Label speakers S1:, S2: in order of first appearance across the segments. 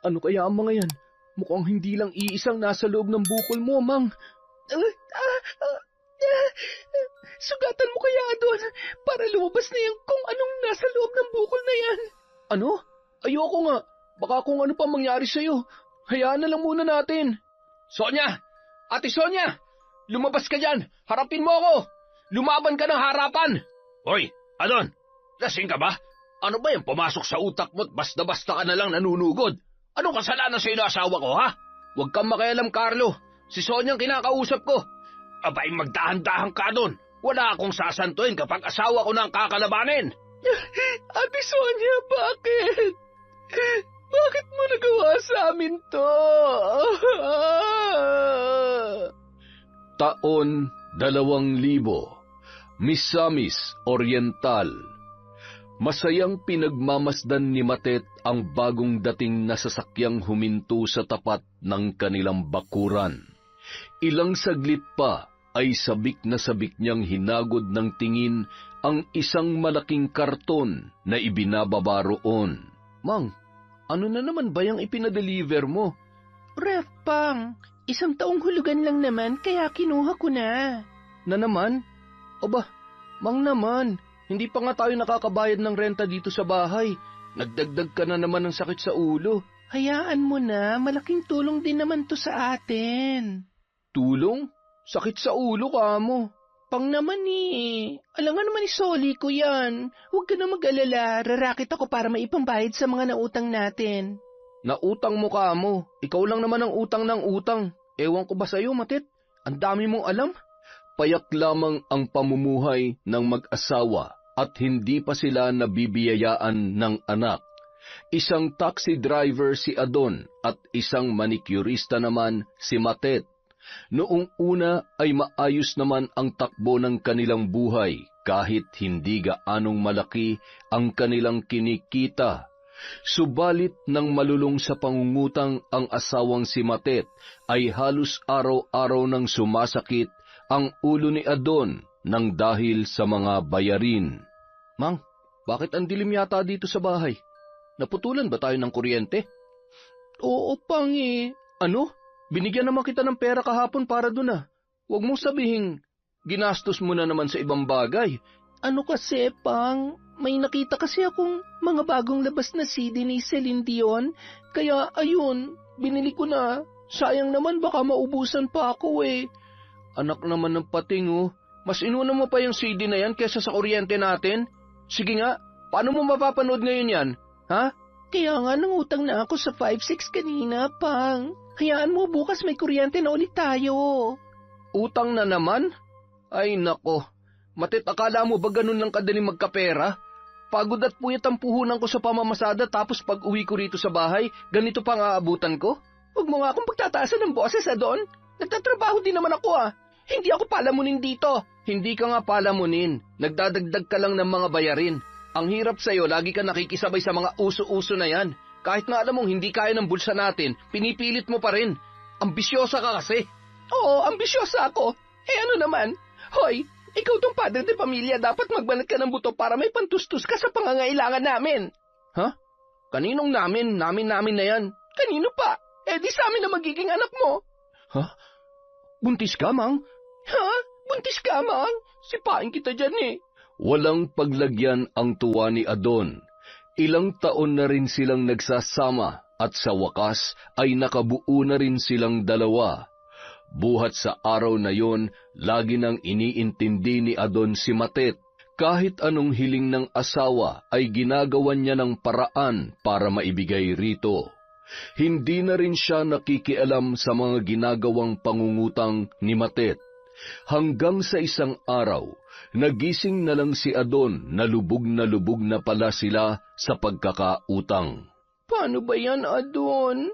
S1: Ano kaya ang mga yan? Mukhang hindi lang iisang nasa loob ng bukol mo, Mang.
S2: Sugatan mo kaya doon para lumabas na yan kung anong nasa loob ng bukol na yan.
S1: Ano? Ayoko nga. Baka kung ano pa mangyari sa'yo. Hayaan na lang muna natin. Sonya! Ate Sonya! Lumabas ka dyan! Harapin mo ako! Lumaban ka ng harapan!
S3: Hoy, Adon! Lasing ka ba? Ano ba yung pumasok sa utak mo't basta-basta ka na lang nanunugod? Anong kasalanan sa asawa ko, ha?
S1: Huwag kang makialam, Carlo. Si Sonya ang kinakausap ko.
S3: Abay, magdahan-dahan ka doon. Wala akong sasantuin kapag asawa ko na ang kakalabanin.
S2: Ate Sonya, bakit? Bakit mo nagawa sa amin to?
S1: Taon 2000, Misamis Oriental. Masayang pinagmamasdan ni Matet ang bagong dating na sasakyang huminto sa tapat ng kanilang bakuran. Ilang saglit pa ay sabik na sabik niyang hinagod ng tingin ang isang malaking karton na ibinababa roon. Mang, ano na naman ba yung ipinadeliver mo?
S2: Ref, Pang. Isang taong hulugan lang naman kaya kinuha ko na.
S1: Na naman? Aba, Mang naman. Hindi pa nga tayo nakakabayad ng renta dito sa bahay. Nagdagdag ka na naman ng sakit sa ulo.
S2: Hayaan mo na, malaking tulong din naman to sa atin.
S1: Tulong? Sakit sa ulo ka mo.
S2: Pang naman eh. Alam nga naman isoli ko yan. Huwag ka na mag-alala, rarakit ako para maipambayad sa mga nautang natin.
S1: Nautang mo ka mo. Ikaw lang naman ang utang ng utang. Ewan ko ba sa'yo, Matit? Ang dami mong alam. Payak lamang ang pamumuhay ng mag-asawa at hindi pa sila nabibiyayaan ng anak. Isang taxi driver si Adon at isang manicurista naman si Matet. Noong una ay maayos naman ang takbo ng kanilang buhay kahit hindi gaanong malaki ang kanilang kinikita. Subalit nang malulong sa pangungutang ang asawang si Matet ay halos araw-araw nang sumasakit ang ulo ni Adon nang dahil sa mga bayarin. Mang, bakit ang dilim yata dito sa bahay? Naputulan ba tayo ng kuryente?
S2: Oo, Pang eh.
S1: Ano? Binigyan naman kita ng pera kahapon para dun ah. Huwag mong sabihing ginastos mo na naman sa ibang bagay.
S2: Ano kasi, Pang? May nakita kasi akong mga bagong labas na CD ni Celine Dion. Kaya ayun, binili ko na. Sayang naman baka maubusan pa ako eh.
S1: Anak naman ng pating oh. Mas inuna mo pa yung CD na yan kesa sa kuryente natin? Sige nga, paano mo mapapanood ngayon yan? Ha?
S2: Kaya nga nangutang na ako sa 5-6 kanina, Pang. Hayaan mo bukas may kuryente na ulit tayo.
S1: Utang na naman? Ay nako, Matit, akala mo ba ganun lang kadaling magkapera? Pagod at puyat ang puhunan ko sa pamamasada tapos pag uwi ko rito sa bahay, ganito pang aabutan ko?
S2: Huwag mo nga akong pagtataasan ng boses, Adon. Nagtatrabaho din naman ako ah. Hindi ako palamunin dito.
S1: Hindi ka nga palamunin. Nagdadagdag ka lang ng mga bayarin. Ang hirap sa'yo, lagi ka nakikisabay sa mga uso-uso na yan. Kahit nga alam mong hindi kaya ng bulsa natin, pinipilit mo pa rin. Ambisyosa ka kasi.
S2: Oo, ambisyosa ako. Eh ano naman? Hoy, ikaw tong padre de pamilya, dapat magbanat ka ng buto para may pantustus ka sa pangangailangan namin.
S1: Ha? Kaninong namin? Namin na yan.
S2: Kanino pa? Eh di sa amin na magiging anak mo.
S1: Ha? Buntis ka, Mang?
S2: Ha? Buntis ka, Mang? Sipain kita dyan eh.
S1: Walang paglagyan ang tuwa ni Adon. Ilang taon na rin silang nagsasama at sa wakas ay nakabuo na rin silang dalawa. Buhat sa araw na yon, lagi nang iniintindi ni Adon si Matet. Kahit anong hiling ng asawa ay ginagawan niya ng paraan para maibigay rito. Hindi na rin siya nakikialam sa mga ginagawang pangungutang ni Matet. Hanggang sa isang araw, nagising na lang si Adon na lubog na pala sila sa pagkakautang.
S2: Paano ba yan, Adon?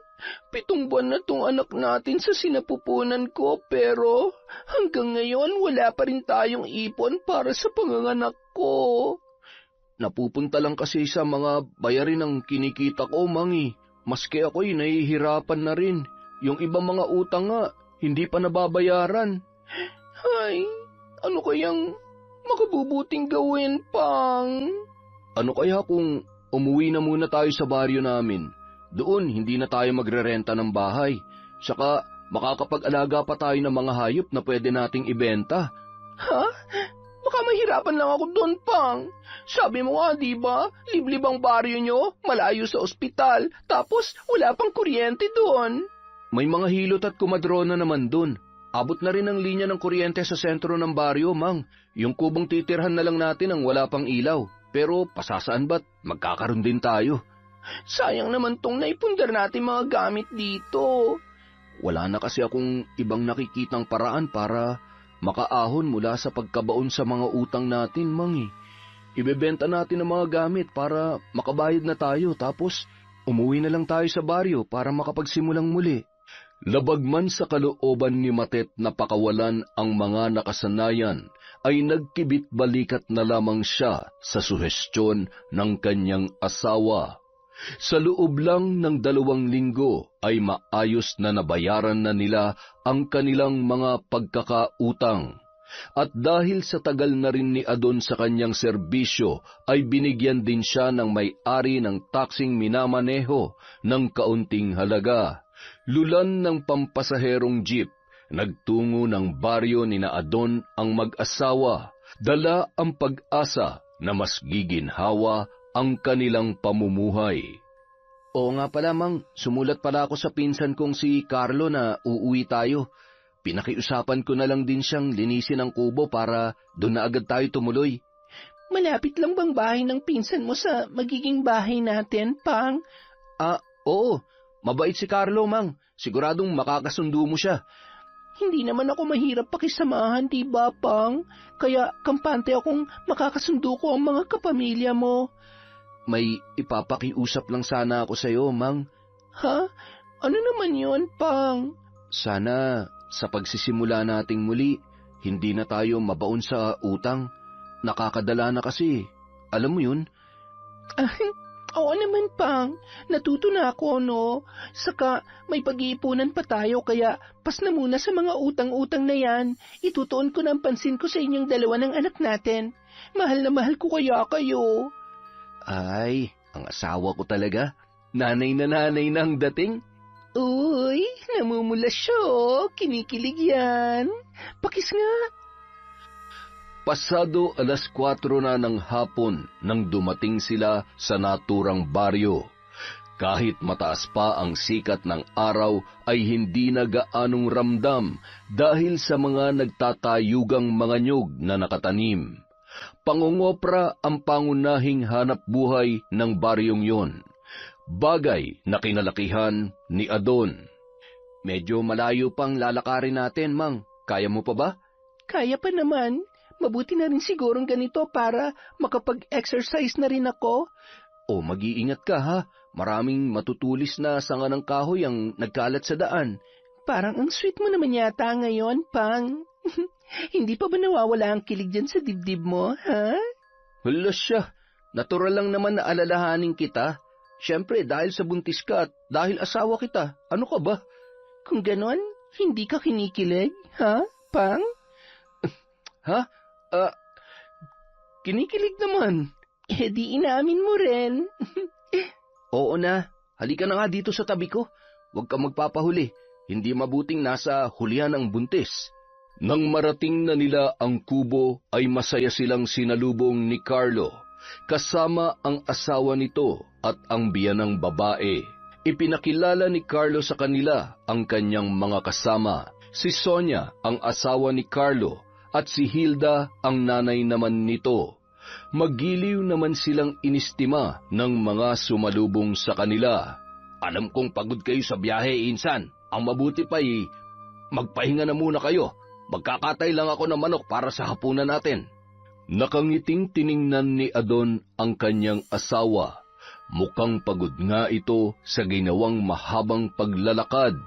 S2: 7 buwan na tong anak natin sa sinapupunan ko pero hanggang ngayon wala pa rin tayong ipon para sa panganganak ko.
S1: Napupunta lang kasi sa mga bayarin ng kinikita ko, Mangi. Maski ako'y nahihirapan na rin. Yung ibang mga utang nga, hindi pa nababayaran.
S2: Ay, ano kayang makabubuting gawin, Pang?
S1: Ano kaya kung umuwi na muna tayo sa baryo namin? Doon, hindi na tayo magrerenta ng bahay. Saka, makakapag-alaga pa tayo ng mga hayop na pwede nating ibenta.
S2: Ha? Baka mahirapan lang ako doon, Pang. Sabi mo nga, di ba? Liblib ang baryo nyo, malayo sa ospital, tapos wala pang kuryente doon.
S1: May mga hilot at kumadrona naman doon. Abot na rin ang linya ng kuryente sa sentro ng baryo, Mang. Yung kubong titirhan na lang natin ang wala pang ilaw. Pero pasasaan ba't magkakaroon din tayo?
S2: Sayang naman tong naipundar natin mga gamit dito.
S1: Wala na kasi akong ibang nakikitang paraan para makaahon mula sa pagkabaon sa mga utang natin, Mang. Ibebenta natin ang mga gamit para makabayad na tayo, tapos umuwi na lang tayo sa baryo para makapagsimulang muli. Labag man sa kalooban ni Matet na pakawalan ang mga nakasanayan, ay nagkibit balikat na lamang siya sa suhestyon ng kanyang asawa. Sa loob lang ng 2 linggo ay maayos na nabayaran na nila ang kanilang mga pagkakautang. At dahil sa tagal na rin ni Adon sa kanyang serbisyo, ay binigyan din siya ng may-ari ng taksing minamaneho ng kaunting halaga. Lulan ng pampasaherong jeep, nagtungo ng baryo ni na Adon ang mag-asawa, dala ang pag-asa na mas giginhawa ang kanilang pamumuhay. Oo nga pala, Mang, sumulat pala ako sa pinsan kong si Carlo na uuwi tayo. Pinakiusapan ko na lang din siyang linisin ang kubo para doon na agad tayo tumuloy.
S2: Malapit lang bang bahay ng pinsan mo sa magiging bahay natin, Pang?
S1: Oo. Mabait si Carlo, Mang. Siguradong makakasundo mo siya.
S2: Hindi naman ako mahirap pakisamahan, di ba, Pang? Kaya kampante akong makakasundo ko ang mga kapamilya mo.
S1: May ipapakiusap lang sana ako sa iyo, Mang.
S2: Ha? Ano naman yon, Pang?
S1: Sana sa pagsisimula nating muli, hindi na tayo mabaon sa utang. Nakakadala na kasi. Alam mo yun?
S2: Oo naman, Pang. Natuto na ako, no? Saka may pag-iipunan pa tayo, kaya pas na muna sa mga utang-utang na yan. Itutuon ko ng pansin ko sa inyong 2 ng anak natin. Mahal na mahal ko kaya kayo.
S1: Ay, ang asawa ko talaga. Nanay na ang dating.
S2: Uy, namumula siya, oh. Kinikilig yan. Pakis nga.
S1: Pasado 4:00 na ng hapon nang dumating sila sa naturang baryo. Kahit mataas pa ang sikat ng araw ay hindi na gaanong ramdam dahil sa mga nagtatayugang mga nyug na nakatanim. Pangungopra ang pangunahing hanap buhay ng baryong yon. Bagay na kinalakihan ni Adon. Medyo malayo pang lalakarin natin, Mang. Kaya mo pa ba?
S2: Kaya pa naman. Mabuti na rin sigurong ganito para makapag-exercise na rin ako.
S1: O mag-iingat ka, ha? Maraming matutulis na sanga ng kahoy ang nagkalat sa daan.
S2: Parang ang sweet mo naman yata ngayon, Pang. Hindi pa ba nawawala ang kilig dyan sa dibdib mo, ha?
S1: Hala siya. Natural lang naman na alalahanin kita. Siyempre, dahil sa buntis ka at dahil asawa kita. Ano ka ba?
S2: Kung ganon, hindi ka kinikilig, ha, Pang?
S1: Ha? Kinikilig naman.
S2: Eh di inamin mo rin.
S1: Oo na. Halika na nga dito sa tabi ko. Huwag kang magpapahuli. Hindi mabuting nasa hulihan ang buntis. Nang marating na nila ang kubo, ay masaya silang sinalubong ni Carlo, kasama ang asawa nito at ang biyanang babae. Ipinakilala ni Carlo sa kanila ang kanyang mga kasama, si Sonia ang asawa ni Carlo at si Hilda ang nanay naman nito. Magiliw naman silang inistima ng mga sumalubong sa kanila. Alam kong pagod kayo sa biyahe, insan. Ang mabuti pa ay magpahinga na muna kayo. Magkakatay lang ako ng manok para sa hapunan natin. Nakangiting tiningnan ni Adon ang kanyang asawa. Mukhang pagod nga ito sa ginawang mahabang paglalakad.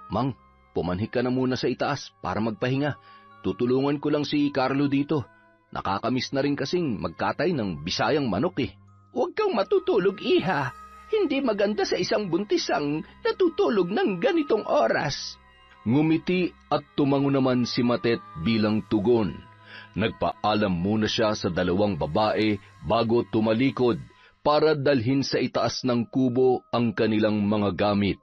S1: Mang, pumanhik ka na muna sa itaas para magpahinga. Tutulungan ko lang si Carlo dito. Nakakamiss na rin kasing magkatay ng bisayang manok eh.
S2: Huwag kang matutulog, iha. Hindi maganda sa isang buntis ang natutulog ng ganitong oras.
S1: Ngumiti at tumango naman si Matet bilang tugon. Nagpaalam muna siya sa 2 babae bago tumalikod para dalhin sa itaas ng kubo ang kanilang mga gamit.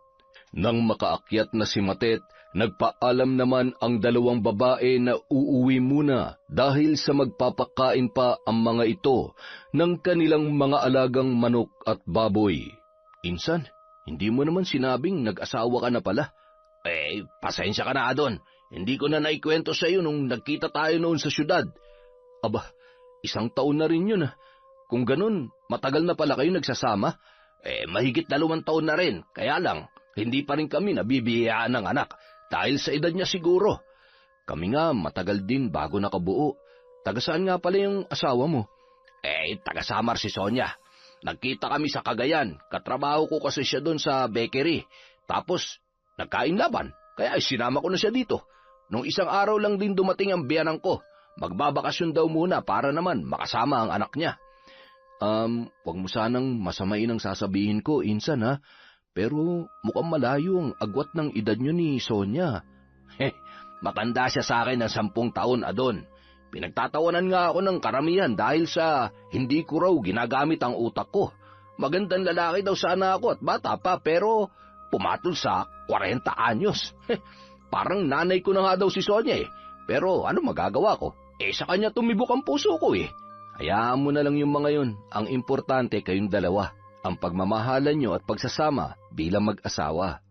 S1: Nang makaakyat na si Matet, nagpaalam naman ang dalawang babae na uuwi muna dahil sa magpapakain pa ang mga ito ng kanilang mga alagang manok at baboy. Insan, hindi mo naman sinabing nag-asawa ka na pala.
S3: Pasensya ka na, Adon. Hindi ko na naikwento sa iyo nung nagkita tayo noon sa syudad.
S1: Aba, 1 taon na rin yun ah. Kung ganun, matagal na pala kayo nagsasama?
S3: Mahigit 2 taon na rin. Kaya lang, hindi pa rin kami nabibiyayaan ng anak dahil sa edad niya siguro.
S1: Kami nga matagal din bago nakabuo. Taga-saan nga pala yung asawa mo?
S3: Taga-Samar si Sonia. Nagkita kami sa Cagayan. Katrabaho ko kasi siya doon sa bakery. Tapos, nagkain laban. Kaya sinama ko na siya dito. Nung isang araw lang din dumating ang biyanang ko. Magbabakasyon daw muna para naman makasama ang anak niya.
S1: Huwag mo sanang masamain ang sasabihin ko, Insan ha. Pero mukhang malayo ang agwat ng edad nyo ni Sonia.
S3: Matanda siya sa akin ng 10 taon, Adon. Pinagtatawanan nga ako ng karamihan dahil sa hindi ko raw ginagamit ang utak ko. Magandang lalaki daw sana ako at bata pa pero pumatol sa 40 anyos. Parang nanay ko na nga daw si Sonia Pero ano magagawa ko? Sa kanya tumibok ang puso ko
S1: Hayaan mo na lang yung mga yun. Ang importante kayong dalawa. Ang pagmamahalan nyo at pagsasama bilang mag-asawa.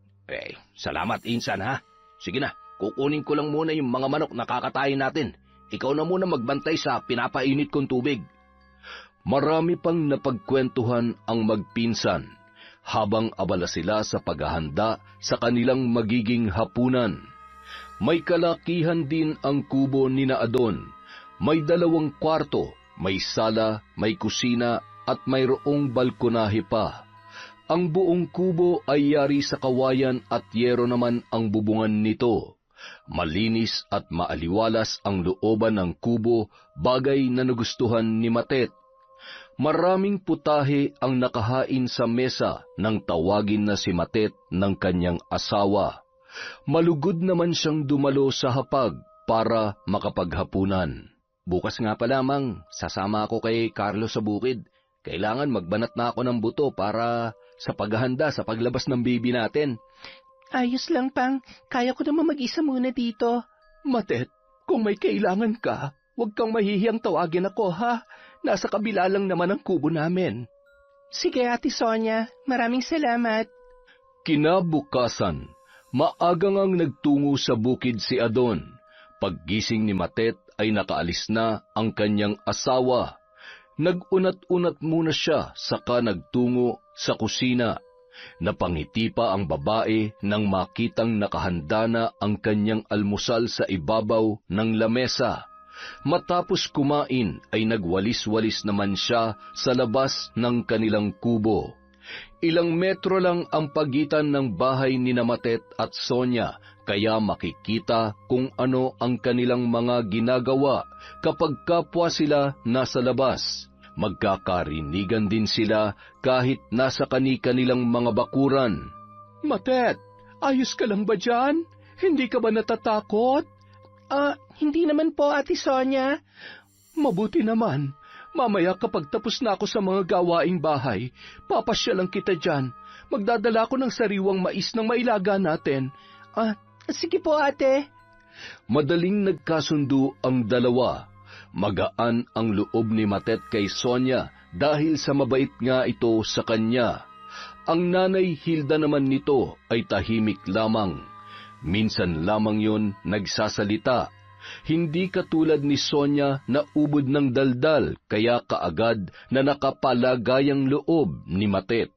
S3: Salamat, Insan ha. Sige na, kukunin ko lang muna yung mga manok na kakatayin natin. Ikaw na muna magbantay sa pinapainit kong tubig.
S1: Marami pang napagkwentuhan ang magpinsan habang abala sila sa paghahanda sa kanilang magiging hapunan. May kalakihan din ang kubo ni Adon. May 2 kwarto, may sala, may kusina at mayroong balkonahe pa. Ang buong kubo ay yari sa kawayan at yero naman ang bubungan nito. Malinis at maaliwalas ang looban ng kubo, bagay na nagustuhan ni Matet. Maraming putahe ang nakahain sa mesa nang tawagin na si Matet ng kanyang asawa. Malugod naman siyang dumalo sa hapag para makapaghapunan. Bukas nga pa lamang, sasama ako kay Carlos sa bukid. Kailangan magbanat na ako ng buto para sa paghahanda sa paglabas ng baby natin.
S2: Ayos lang, Pang. Kaya ko naman mag-isa muna dito.
S1: Matet, kung may kailangan ka, huwag kang mahihiyang tawagin ako, ha? Nasa kabila lang naman ang kubo namin.
S2: Sige, Ate Sonia. Maraming salamat.
S1: Kinabukasan, maagang ang nagtungo sa bukid si Adon. Paggising ni Matet ay nakaalis na ang kanyang asawa. Nag-unat-unat muna siya saka nagtungo sa kusina. Napangiti pa ang babae nang makitang nakahanda na ang kanyang almusal sa ibabaw ng lamesa. Matapos kumain ay nagwalis-walis naman siya sa labas ng kanilang kubo. Ilang metro lang ang pagitan ng bahay ni Matet at Sonia, kaya makikita kung ano ang kanilang mga ginagawa kapag kapwa sila nasa labas. Magkakarinigan din sila kahit nasa kani-kanilang mga bakuran.
S2: Matet, ayos ka lang ba dyan? Hindi ka ba natatakot? Hindi naman po, Ate Sonia.
S1: Mabuti naman. Mamaya kapag tapos na ako sa mga gawaing bahay, papasyalan kita dyan. Magdadala ko ng sariwang mais ng mailaga natin.
S2: Sige po, ate.
S1: Madaling nagkasundo ang dalawa. Magaan ang loob ni Matet kay Sonia dahil sa mabait nga ito sa kanya. Ang nanay Hilda naman nito ay tahimik lamang. Minsan lamang yon nagsasalita. Hindi katulad ni Sonia na ubod ng daldal kaya kaagad na nakapalagayang loob ni Matet.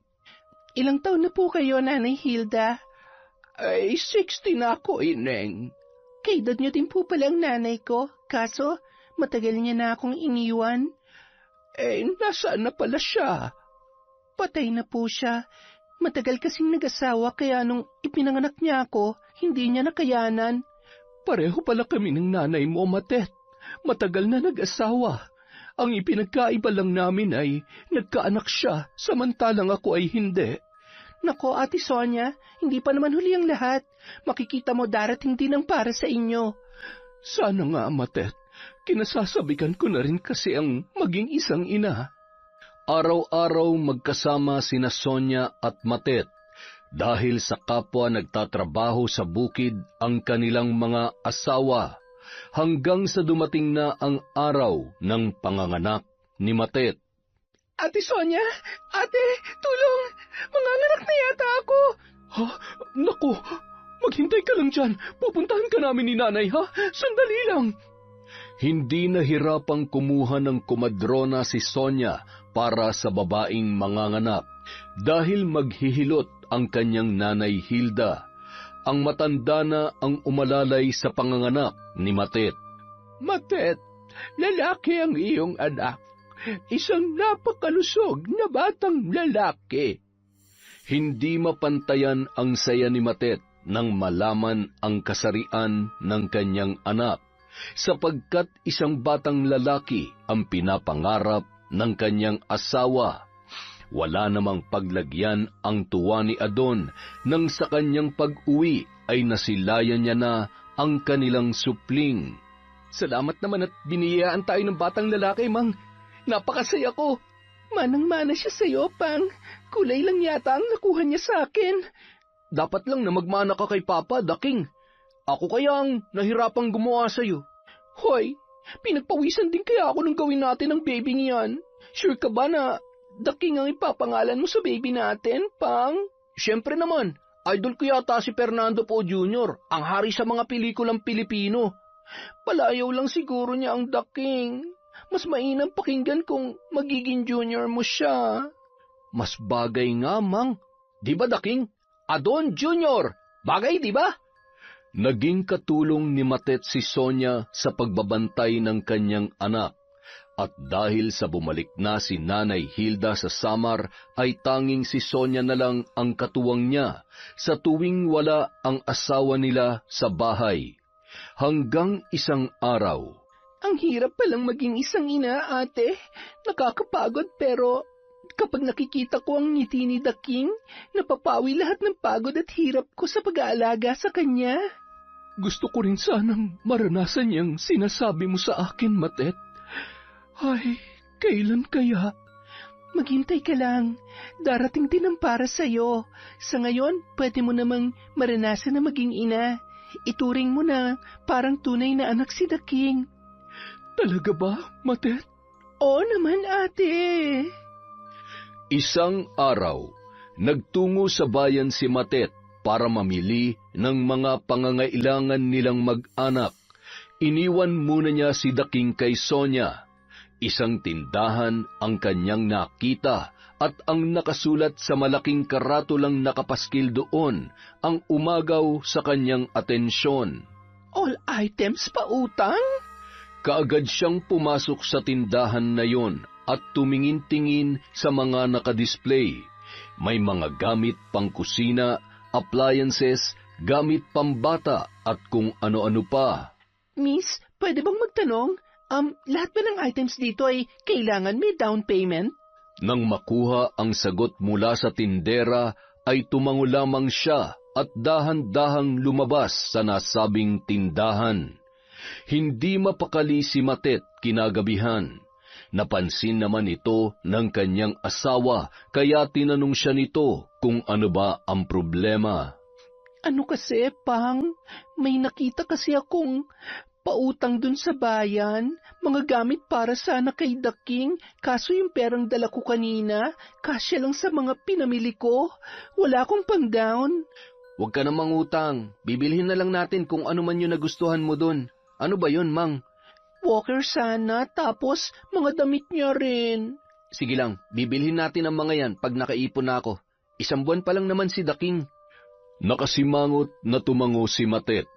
S2: Ilang taon na po kayo, Nanay Hilda?
S1: 60 na ako, Ineng.
S2: Kaedad niyo din po pala ang nanay ko, kaso matagal niya na akong iniwan.
S1: Nasaan na pala siya?
S2: Patay na po siya. Matagal kasing nag-asawa kaya nung ipinanganak niya ako, hindi niya nakayanan.
S1: Pareho pala kami ng nanay mo, Matet. Matagal na nag-asawa. Ang ipinagkaiba lang namin ay nagkaanak siya, samantalang ako ay hindi.
S2: Nako, Ate Sonia, hindi pa naman huli ang lahat. Makikita mo darating din ang para sa inyo.
S1: Sana nga, Matet. Kinasasabikan ko na rin kasi ang maging isang ina. Araw-araw magkasama sina Sonia at Matet dahil sa kapwa nagtatrabaho sa bukid ang kanilang mga asawa hanggang sa dumating na ang araw ng panganganak ni Matet.
S2: Ate Sonia, ate, tulong! Manganganak na yata ako!
S1: Ha? Naku! Maghintay ka lang dyan. Pupuntahan ka namin ni nanay, ha? Sandali lang. Hindi nahirapang kumuha ng kumadrona si Sonia para sa babaeng manganganak dahil maghihilot ang kanyang nanay Hilda. Ang matanda na ang umalalay sa panganganak ni Matet.
S2: Matet, lalaki ang iyong anak. Isang napakalusog na batang lalaki.
S1: Hindi mapantayan ang saya ni Matet nang malaman ang kasarian ng kanyang anak, sapagkat isang batang lalaki ang pinapangarap ng kanyang asawa. Wala namang paglagyan ang tuwa ni Adon nang sa kanyang pag-uwi ay nasilayan niya na ang kanilang supling.
S2: Salamat naman at biniyayaan tayo ng batang lalaki, Mang. Napakasaya ko. Manang-mana siya sa'yo, Pang. Kulay lang yata ang nakuha niya sa akin.
S1: Dapat lang na magmana ka kay Papa, Daking. Ako kaya ang nahirapang gumawa sa'yo.
S2: Hoy, pinagpawisan din kaya ako nung gawin natin ang baby niyan. Sure ka ba na Daking ang ipapangalan mo sa baby natin, Pang?
S1: Siyempre naman, idol ko yata si Fernando Poe Jr., ang hari sa mga pelikulang Pilipino.
S2: Palayaw lang siguro niya ang Daking. Mas mainam pakinggan kung magiging junior mo siya.
S1: Mas bagay nga, Mang. Di ba, Daking? Adon Junior! Bagay, di ba? Naging katulong ni Matet si Sonia sa pagbabantay ng kanyang anak. At dahil sa bumalik na si Nanay Hilda sa Samar, ay tanging si Sonia na lang ang katuwang niya sa tuwing wala ang asawa nila sa bahay. Hanggang isang araw.
S2: Ang hirap palang maging isang ina, ate. Nakakapagod pero kapag nakikita ko ang ngiti ni Daking, napapawi lahat ng pagod at hirap ko sa pag-aalaga sa kanya.
S1: Gusto ko rin sanang maranasan niyang sinasabi mo sa akin, Matet.
S2: Ay, kailan kaya? Maghintay ka lang. Darating din ang para sa'yo. Sa ngayon, pwede mo namang maranasan na maging ina. Ituring mo na parang tunay na anak si Daking.
S1: Talaga ba, Matet?
S2: Oo naman, ate.
S1: Isang araw, nagtungo sa bayan si Matet para mamili ng mga pangangailangan nilang mag-anak. Iniwan muna niya si Daking kay Sonia. Isang tindahan ang kanyang nakita at ang nakasulat sa malaking karatulang nakapaskil doon ang umagaw sa kanyang atensyon.
S2: All items pa utang?
S1: Kaagad siyang pumasok sa tindahan na yon at tumingin-tingin sa mga nakadisplay. May mga gamit pang kusina, appliances, gamit pambata at kung ano-ano pa.
S2: Miss, pwede bang magtanong? Lahat ba ng items dito ay kailangan may down payment?
S1: Nang makuha ang sagot mula sa tindera, ay tumango lamang siya at dahan-dahang lumabas sa nasabing tindahan. Hindi mapakali si Matet kinagabihan. Napansin naman ito ng kanyang asawa, kaya tinanong siya nito kung ano ba ang problema.
S2: Ano kasi, Pang? May nakita kasi akong pautang dun sa bayan, mga gamit para sana kay Daking, kaso yung perang dala ko kanina, kasya lang sa mga pinamili ko. Wala akong pang-down.
S1: Huwag ka na mangutang. Bibilhin na lang natin kung ano man yung nagustuhan mo dun. Ano ba yun, Mang?
S2: Walker sana, tapos mga damit niya rin.
S1: Sige lang, bibilhin natin ang mga yan pag nakaipon na ako. 1 buwan pa lang naman si Daking. Nakasimangot na tumango si Matet.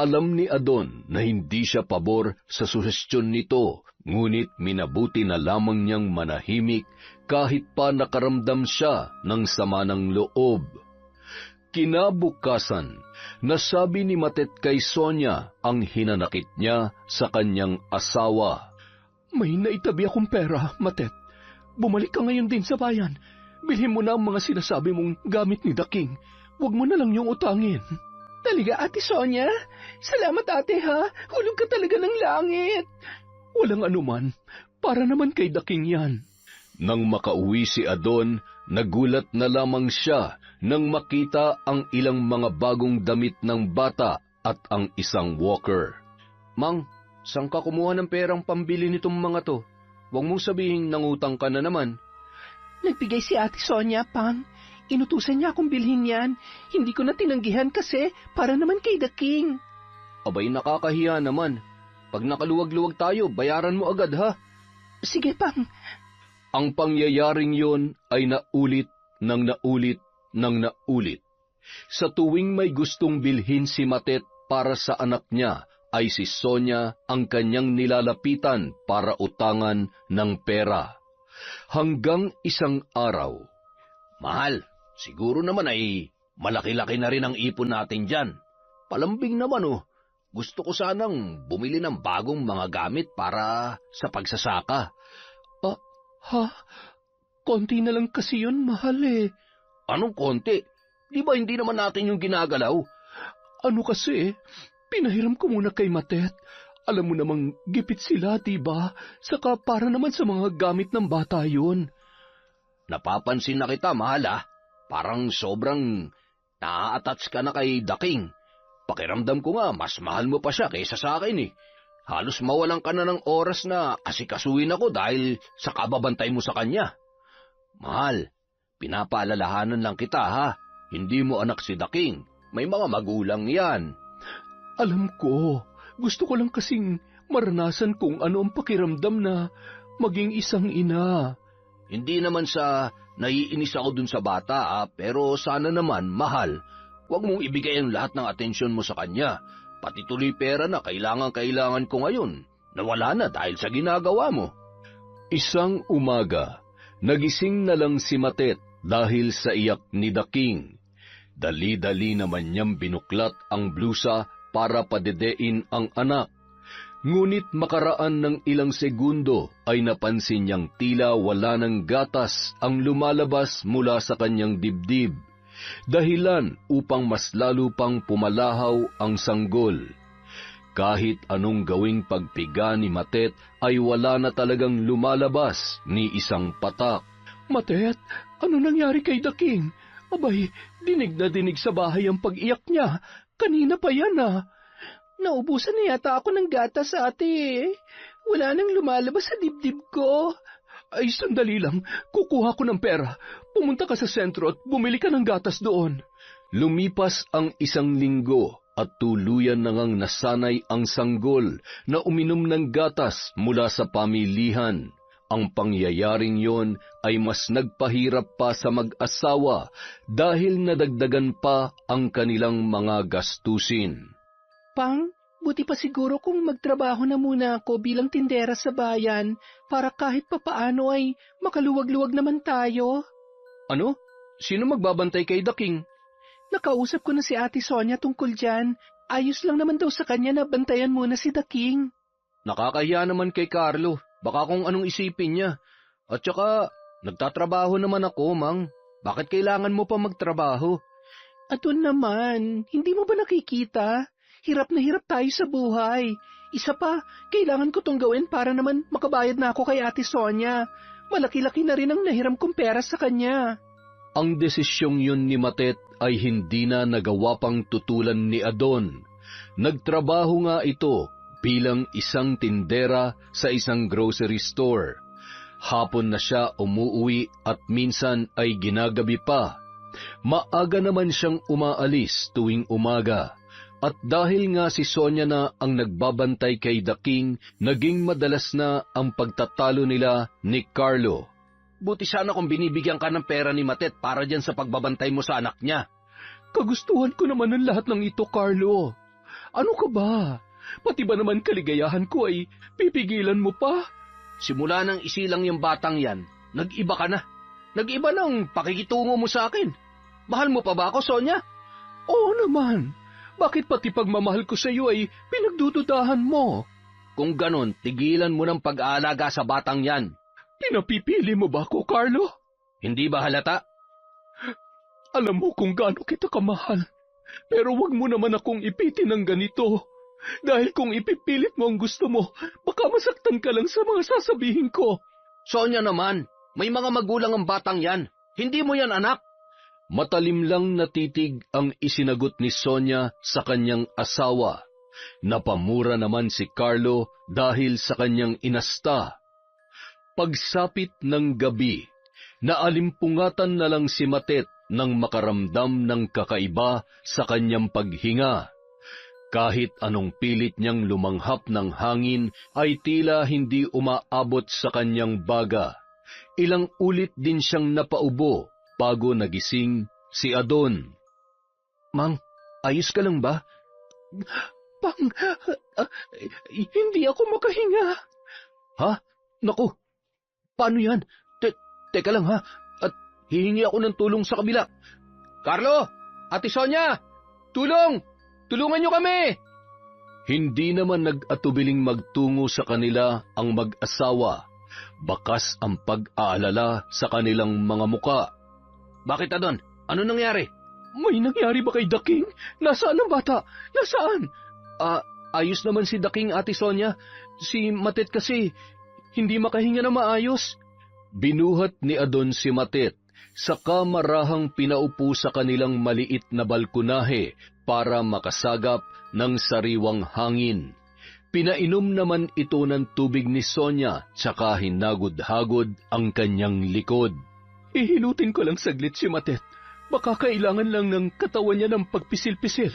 S1: Alam ni Adon na hindi siya pabor sa suhestyon nito, ngunit minabuti na lamang niyang manahimik kahit pa nakaramdam siya ng sama ng loob. Kinabukasan, nasabi ni Matet kay Sonia ang hinanakit niya sa kanyang asawa.
S2: May naitabi akong pera, Matet. Bumalik ka ngayon din sa bayan. Bilhin mo na ang mga sinasabi mong gamit ni Daking. Huwag mo na lang yung utangin. Talaga, Ate Sonia? Salamat, ate, ha? Hulog ka talaga ng langit.
S1: Walang anuman. Para naman kay Daking yan. Nang makauwi si Adon, nagulat na lamang siya nang makita ang ilang mga bagong damit ng bata at ang isang walker. Mang, saan ka kumuha ng perang pambili nitong mga to? Huwag mong sabihing nangutang ka na naman.
S2: Nagbigay si Ate Sonia, Pang. Inutusan niya akong bilhin yan. Hindi ko na tinanggihan kasi para naman kay The King.
S1: Abay, nakakahiya naman. Pag nakaluwag-luwag tayo, bayaran mo agad ha.
S2: Sige, Pang.
S1: Ang pangyayaring yon ay naulit nang naulit nang naulit. Sa tuwing may gustong bilhin si Matet para sa anak niya, ay si Sonia ang kanyang nilalapitan para utangan ng pera. Hanggang isang araw.
S3: Mahal, siguro naman ay malaki-laki na rin ang ipon natin dyan. Palambing naman oh. Gusto ko sanang bumili ng bagong mga gamit para sa pagsasaka.
S2: Ha? Konti na lang kasi yun, mahal eh.
S3: Anong konti? Di ba hindi naman natin yung ginagalaw?
S2: Ano kasi, pinahiram ko muna kay Matet. Alam mo namang gipit sila, diba? Saka para naman sa mga gamit ng bata yun.
S3: Napapansin na kita, mahal ah. Parang sobrang naa-attach ka na kay The King. Pakiramdam ko nga, mas mahal mo pa siya kaysa sa akin eh. Halos mawalan ka na ng oras na asikasuhin ako dahil sa kababantay mo sa kanya. Mahal, pinapaalalahanan lang kita ha. Hindi mo anak si The King. May mga magulang yan.
S2: Alam ko. Gusto ko lang kasing maranasan kung ano ang pakiramdam na maging isang ina.
S3: Hindi naman sa naiinis ako dun sa bata pero sana naman, mahal, huwag mong ibigay ang lahat ng atensyon mo sa kanya. Pati tuloy pera na kailangan ko ngayon, nawala na dahil sa ginagawa mo.
S1: Isang umaga, nagising na lang si Matet dahil sa iyak ni The King. Dali-dali naman niyang binuklat ang blusa para padedein ang anak. Ngunit makaraan ng ilang segundo ay napansin niyang tila wala ng gatas ang lumalabas mula sa kanyang dibdib. Dahilan upang mas lalo pang pumalahaw ang sanggol. Kahit anong gawing pagpiga ni Matet ay wala na talagang lumalabas ni isang patak.
S2: Matet, ano nangyari kay The King? Abay, dinig na dinig sa bahay ang pag-iyak niya. Kanina pa yan Naubusan na yata ako ng gatas, ate. Wala nang lumalabas sa dibdib ko. Ay, sandali lang. Kukuha ko ng pera. Pumunta ka sa sentro at bumili ka ng gatas doon.
S1: Lumipas ang isang linggo at tuluyan na ngang nasanay ang sanggol na uminom ng gatas mula sa pamilihan. Ang pangyayaring yon ay mas nagpahirap pa sa mag-asawa dahil nadagdagan pa ang kanilang mga gastusin.
S2: Pang, buti pa siguro kung magtrabaho na muna ako bilang tindera sa bayan para kahit papaano ay makaluwag-luwag naman tayo.
S1: Ano? Sino magbabantay kay The King?
S2: Nakausap ko na si Ate Sonia tungkol dyan. Ayos lang naman daw sa kanya na bantayan muna si The King.
S1: Nakakahiya naman kay Carlo. Baka kung anong isipin niya. At saka, nagtatrabaho naman ako, Mang. Bakit kailangan mo pa magtrabaho?
S2: Aton naman, hindi mo ba nakikita? Hirap na hirap tayo sa buhay. Isa pa, kailangan ko tong gawin para naman makabayad na ako kay Ate Sonia. Malaki-laki na rin ang nahiram kong pera sa kanya.
S1: Ang desisyong yun ni Matet ay hindi na nagawa pang tutulan ni Adon. Nagtrabaho nga ito bilang isang tindera sa isang grocery store. Hapon na siya umuuwi at minsan ay ginagabi pa. Maaga naman siyang umaalis tuwing umaga. At dahil nga si Sonia na ang nagbabantay kay The King, naging madalas na ang pagtatalo nila ni Carlo.
S3: Buti sana kung binibigyan ka ng pera ni Matet para dyan sa pagbabantay mo sa anak niya.
S2: Kagustuhan ko naman ang lahat ng ito, Carlo. Ano ka ba? Pati ba naman kaligayahan ko ay pipigilan mo pa?
S3: Simula nang isilang yung batang yan, nag-iba ka na. Nag-iba ng pakikitungo mo sa akin. Mahal mo pa ba ako, Sonia?
S2: Oo naman. Bakit pati pagmamahal ko sa iyo ay pinagdududahan mo?
S3: Kung ganon, tigilan mo ng pag-aalaga sa batang yan.
S2: Pinapipili mo ba ako, Carlo?
S3: Hindi ba halata?
S2: Alam mo kung gaano kita kamahal. Pero wag mo naman akong ipitin ng ganito. Dahil kung ipipilit mo ang gusto mo, baka masaktan ka lang sa mga sasabihin ko.
S3: Sonia naman, May mga magulang ang batang yan. Hindi mo yan anak.
S1: Matalim lang na titig ang isinagot ni Sonia sa kanyang asawa. Napamura naman si Carlo dahil sa kanyang inasta. Pagsapit ng gabi, naalimpungatan na lang si Matet nang makaramdam ng kakaiba sa kanyang paghinga. Kahit anong pilit niyang lumanghap ng hangin ay tila hindi umaabot sa kanyang baga. Ilang ulit din siyang napaubo bago nagising si Adon. "Mang, ayos ka lang ba?"
S2: Pang, hindi ako makahinga.
S1: "Ha? Naku, paano yan? Teka lang ha, at hihingi ako ng tulong sa kabila."
S3: Carlo! Ate Sonia! Tulong! Tulungan niyo kami!
S1: Hindi naman nag-atubiling magtungo sa kanila ang mag-asawa. Bakas ang pag-aalala sa kanilang mga muka.
S3: Bakit, Adon? Ano nangyari?
S2: May nangyari ba kay Daking? Nasaan ang bata? Nasaan?
S1: Ayos naman si Daking, Ate Sonia. Si Matet kasi hindi makahinga na maayos. Binuhat ni Adon si Matet, saka marahang pinaupo sa kanilang maliit na balkonahe para makasagap ng sariwang hangin. Pinainom naman ito ng tubig ni Sonia, saka hinagod-hagod ang kanyang likod.
S2: Ihilutin ko lang saglit si Matet. Baka kailangan lang ng katawan niya ng pagpisil-pisil.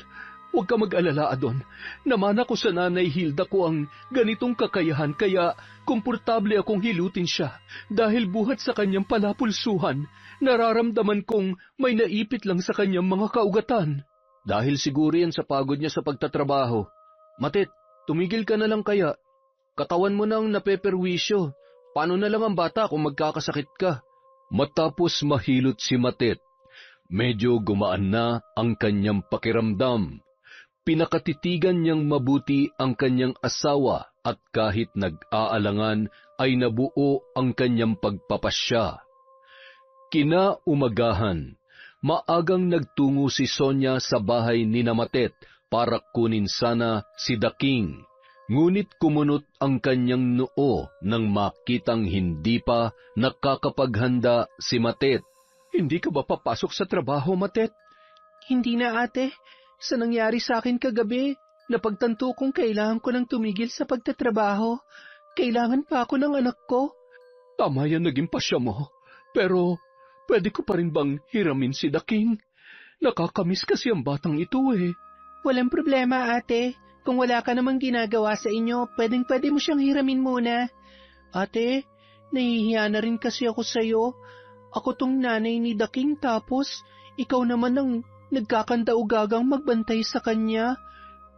S2: Huwag ka mag-alala, Adon. Namana ko sa Nanay Hilda ko ang ganitong kakayahan, kaya komportable akong hilutin siya. Dahil buhat sa kanyang palapulsuhan, nararamdaman kong may naipit lang sa kanyang mga kaugatan.
S1: Dahil siguro yan sa pagod niya sa pagtatrabaho. Matet, tumigil ka na lang kaya. Katawan mo nang napeperwisyo. Paano na lang ang bata kung magkakasakit ka? Matapos mahilot si Matet, medyo gumaan na ang kanyang pakiramdam. Pinakatitigan niyang mabuti ang kanyang asawa at kahit nag-aalangan ay nabuo ang kanyang pagpapasya. Kinaumagahan, maagang nagtungo si Sonia sa bahay ni Matet para kunin sana si Daking. Ngunit kumunot ang kanyang noo nang makitang hindi pa nakakapaghanda si Matet.
S2: Hindi ka ba papasok sa trabaho, Matet?
S4: Hindi na, ate. Sa nangyari sa akin kagabi, napagtanto kong kailangan ko nang tumigil sa pagtatrabaho. Kailangan pa ako ng anak ko.
S2: Tama yan naging pasya mo. Pero pwede ko pa rin bang hiramin si Daking? Nakakamiss kasi ang batang ito eh.
S4: Walang problema, ate. Kung wala ka namang ginagawa sa inyo, pwedeng-pwede mo siyang hiramin muna. Ate, nahihiya na rin kasi ako sa'yo. Ako tong nanay ni Daking tapos ikaw naman ang nagkakanda-ugagang magbantay sa kanya.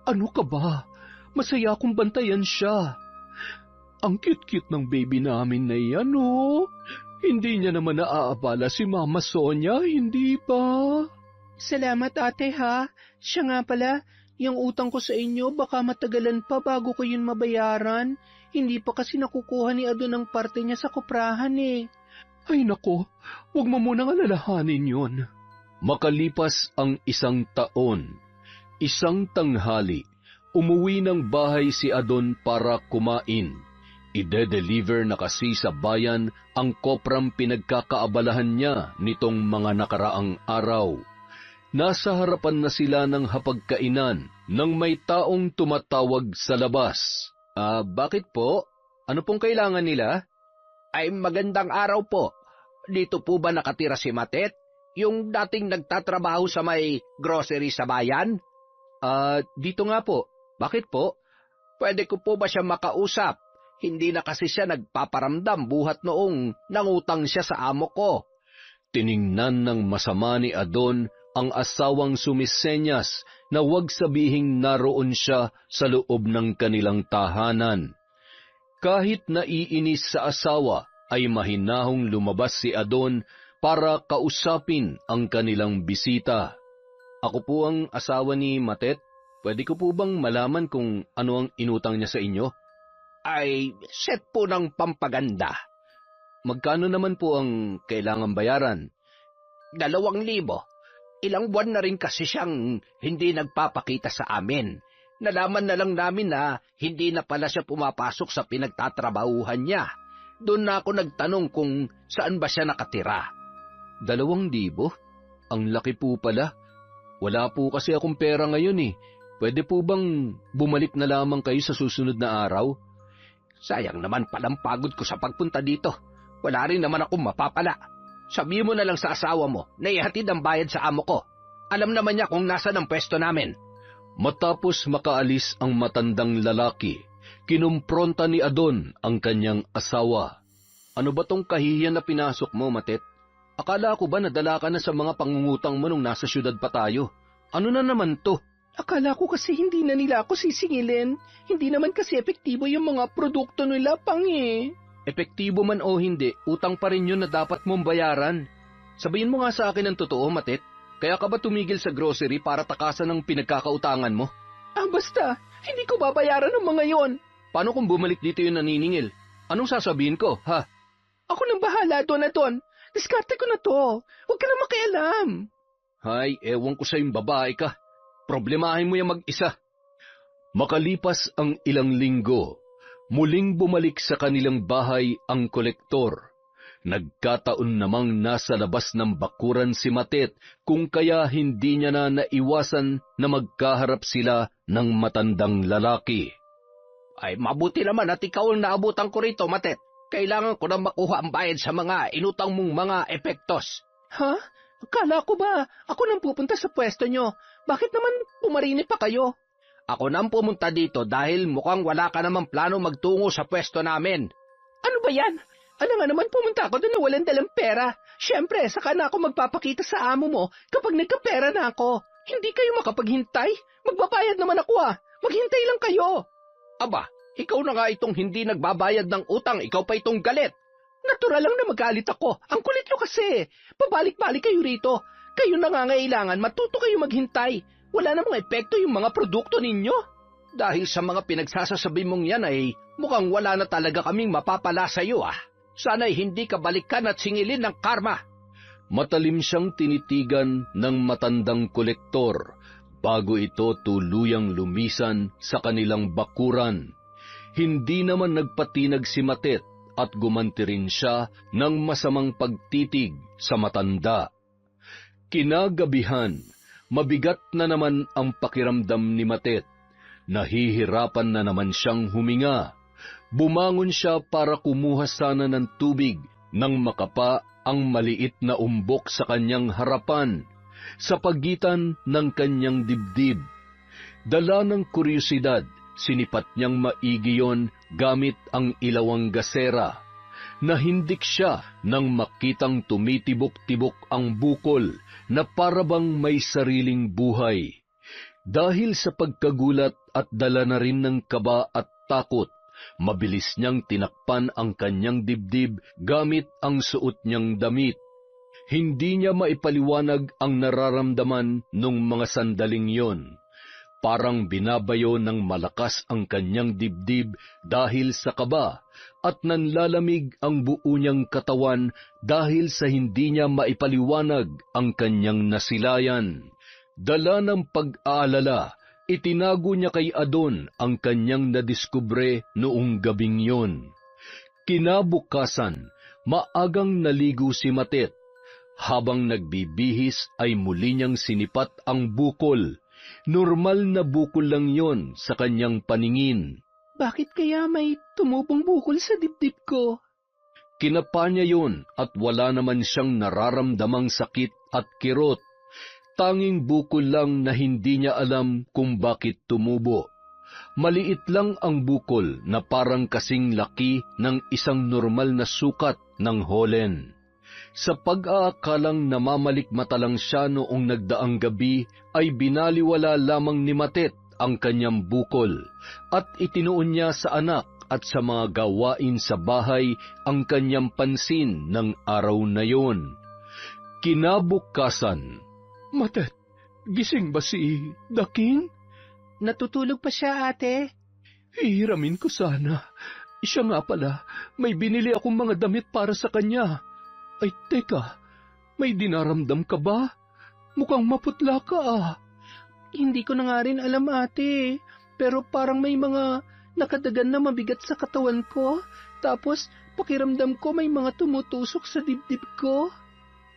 S2: Ano ka ba? Masaya akong bantayan siya. Ang cute-cute ng baby namin na yan, oh. Hindi niya naman naaabala si Mama Sonia, hindi ba?
S4: Salamat, ate, ha. Siya nga pala, yung utang ko sa inyo baka matagalan pa bago ko yun mabayaran. Hindi pa kasi nakukuha ni Adon ang parte niya sa koprahan eh.
S2: Ay nako, huwag mo munang alalahanin yun.
S1: Makalipas ang 1 taon, isang tanghali, umuwi ng bahay si Adon para kumain. Ide-deliver na kasi sa bayan ang koprang pinagkakaabalahan niya nitong mga nakaraang araw. Nasa harapan na sila ng hapagkainan nang may taong tumatawag sa labas.
S3: Bakit po? Ano pong kailangan nila? Ay, magandang araw po. Dito po ba nakatira si Matet? Yung dating nagtatrabaho sa may grocery sa bayan?
S1: Dito nga po.
S3: Bakit po? Pwede ko po ba siya makausap? Hindi na kasi siya nagpaparamdam buhat noong nangutang siya sa amo ko.
S1: Tiningnan ng masama ni Adon ang asawang sumisenyas na huwag sabihing naroon siya sa loob ng kanilang tahanan. Kahit naiinis sa asawa, ay mahinahong lumabas si Adon para kausapin ang kanilang bisita. Ako po ang asawa ni Matet. Pwede ko po bang malaman kung ano ang inutang niya sa inyo?
S3: Ay, set po ng pampaganda.
S1: Magkano naman po ang kailangang bayaran?
S3: 2,000. Ilang buwan na rin kasi siyang hindi nagpapakita sa amin. Nalaman na lang namin na hindi na pala siya pumapasok sa pinagtatrabahuhan niya. doon na ako nagtanong kung saan ba siya nakatira.
S1: 2,000? Ang laki po pala. Wala po kasi akong pera ngayon eh. Pwede po bang bumalik na lamang kayo sa susunod na araw?
S3: Sayang naman palang pagod ko sa pagpunta dito. Wala rin naman akong mapapala. Sabihin mo na lang sa asawa mo na ihatid ang bayad sa amo ko. Alam naman niya kung nasa ang pwesto namin.
S1: Matapos makaalis ang matandang lalaki, kinumpronta ni Adon ang kanyang asawa. Ano ba tong kahihiyan na pinasok mo, Matet? Akala ko ba nadala ka na sa mga pangungutang mo nung nasa syudad pa tayo? Ano na naman to?
S2: Akala ko kasi hindi na nila ako sisingilin. Hindi naman kasi epektibo yung mga produkto nila, Pang eh.
S1: Epektibo man o hindi, utang pa rin yun na dapat mong bayaran. Sabihin mo nga sa akin ang totoo, Matet. Kaya ka ba tumigil sa grocery para takasan ang pinagkakautangan mo?
S2: Basta, hindi ko babayaran ng mga yon.
S1: Paano kung bumalik dito yung naniningil? Anong sasabihin ko, ha?
S2: Ako nang bahala doon na doon. Diskarte ko na to. Huwag ka na makialam.
S1: Hay, ewan ko sa'yong babae ka. Problemahin mo yung mag-isa. Makalipas ang ilang linggo, muling bumalik sa kanilang bahay ang kolektor. Nagkataon namang nasa labas ng bakuran si Matet kung kaya hindi niya na naiwasan na magkaharap sila ng matandang lalaki.
S3: Ay, mabuti naman at ikaw ang naabutan ko rito, Matet. Kailangan ko na makuha ang bayad sa mga inutang mong mga epektos.
S2: Ha? Akala ko ba ako nang pupunta sa pwesto nyo? Bakit naman pumarini pa kayo?
S3: Ako nang pumunta dito dahil mukhang wala ka namang plano magtungo sa pwesto namin.
S2: Ano ba yan? Ano nga naman pumunta ako doon na walang dalang pera? Siyempre, saka na ako magpapakita sa amo mo kapag nagkapera na ako. Hindi kayo makapaghintay? Magbabayad naman ako Maghintay lang kayo.
S3: Aba, ikaw na nga itong hindi nagbabayad ng utang, ikaw pa itong galit.
S2: Natural lang na magalit ako. Ang kulit nyo kasi. Pabalik-balik kayo rito. Kayo nangangailangan, matuto kayo maghintay. Wala namang epekto yung mga produkto ninyo.
S3: Dahil sa mga pinagsasasabi mong yan ay mukhang wala na talaga kaming mapapala sa iyo Sana'y hindi ka balikan at singilin ng karma.
S1: Matalim siyang tinitigan ng matandang kolektor bago ito tuluyang lumisan sa kanilang bakuran. Hindi naman nagpatinag si Matet at gumanti rin siya ng masamang pagtitig sa matanda. Kinagabihan, mabigat na naman ang pakiramdam ni Matet. Nahihirapan na naman siyang huminga. Bumangon siya para kumuha sana ng tubig nang makapa ang maliit na umbok sa kanyang harapan, sa pagitan ng kanyang dibdib. Dala ng kuryosidad, sinipat niyang maigi yon gamit ang ilawang gasera. Nahindik siya nang makitang tumitibok-tibok ang bukol na parabang may sariling buhay. Dahil sa pagkagulat at dala na rin ng kaba at takot, mabilis niyang tinakpan ang kanyang dibdib gamit ang suot niyang damit. Hindi niya maipaliwanag ang nararamdaman nung mga sandaling yon. Parang binabayo ng malakas ang kanyang dibdib dahil sa kaba at nanlalamig ang buo niyang katawan dahil sa hindi niya maipaliwanag ang kanyang nasilayan. Dala ng pag-aalala, itinago niya kay Adon ang kanyang nadiskubre noong gabing yon. Kinabukasan, maagang naligo si Matet. Habang nagbibihis ay muli niyang sinipat ang bukol. Normal na bukol lang yon sa kanyang paningin.
S2: Bakit kaya may tumubong bukol sa dibdib ko?
S1: Kinapa niya yon at wala naman siyang nararamdamang sakit at kirot. Tanging bukol lang na hindi niya alam kung bakit tumubo. Maliit lang ang bukol na parang kasing laki ng isang normal na sukat ng holen. Sa pag-aakalang namamalikmata lang siya noong nagdaang gabi, ay binaliwala lamang ni Matet ang kanyang bukol at itinuon niya sa anak at sa mga gawain sa bahay ang kanyang pansin ng araw na yon. Kinabukasan,
S2: Matet, gising ba si Daking?
S4: Natutulog pa siya, ate.
S2: Hihiramin ko sana. Siya nga pala, may binili akong mga damit para sa kanya. Ay, teka, may dinaramdam ka ba? Mukhang maputla ka
S4: Hindi ko na nga rin alam, ate. Pero parang may mga nakadagan na mabigat sa katawan ko. Tapos
S2: Pakiramdam ko may mga tumutusok sa dibdib ko.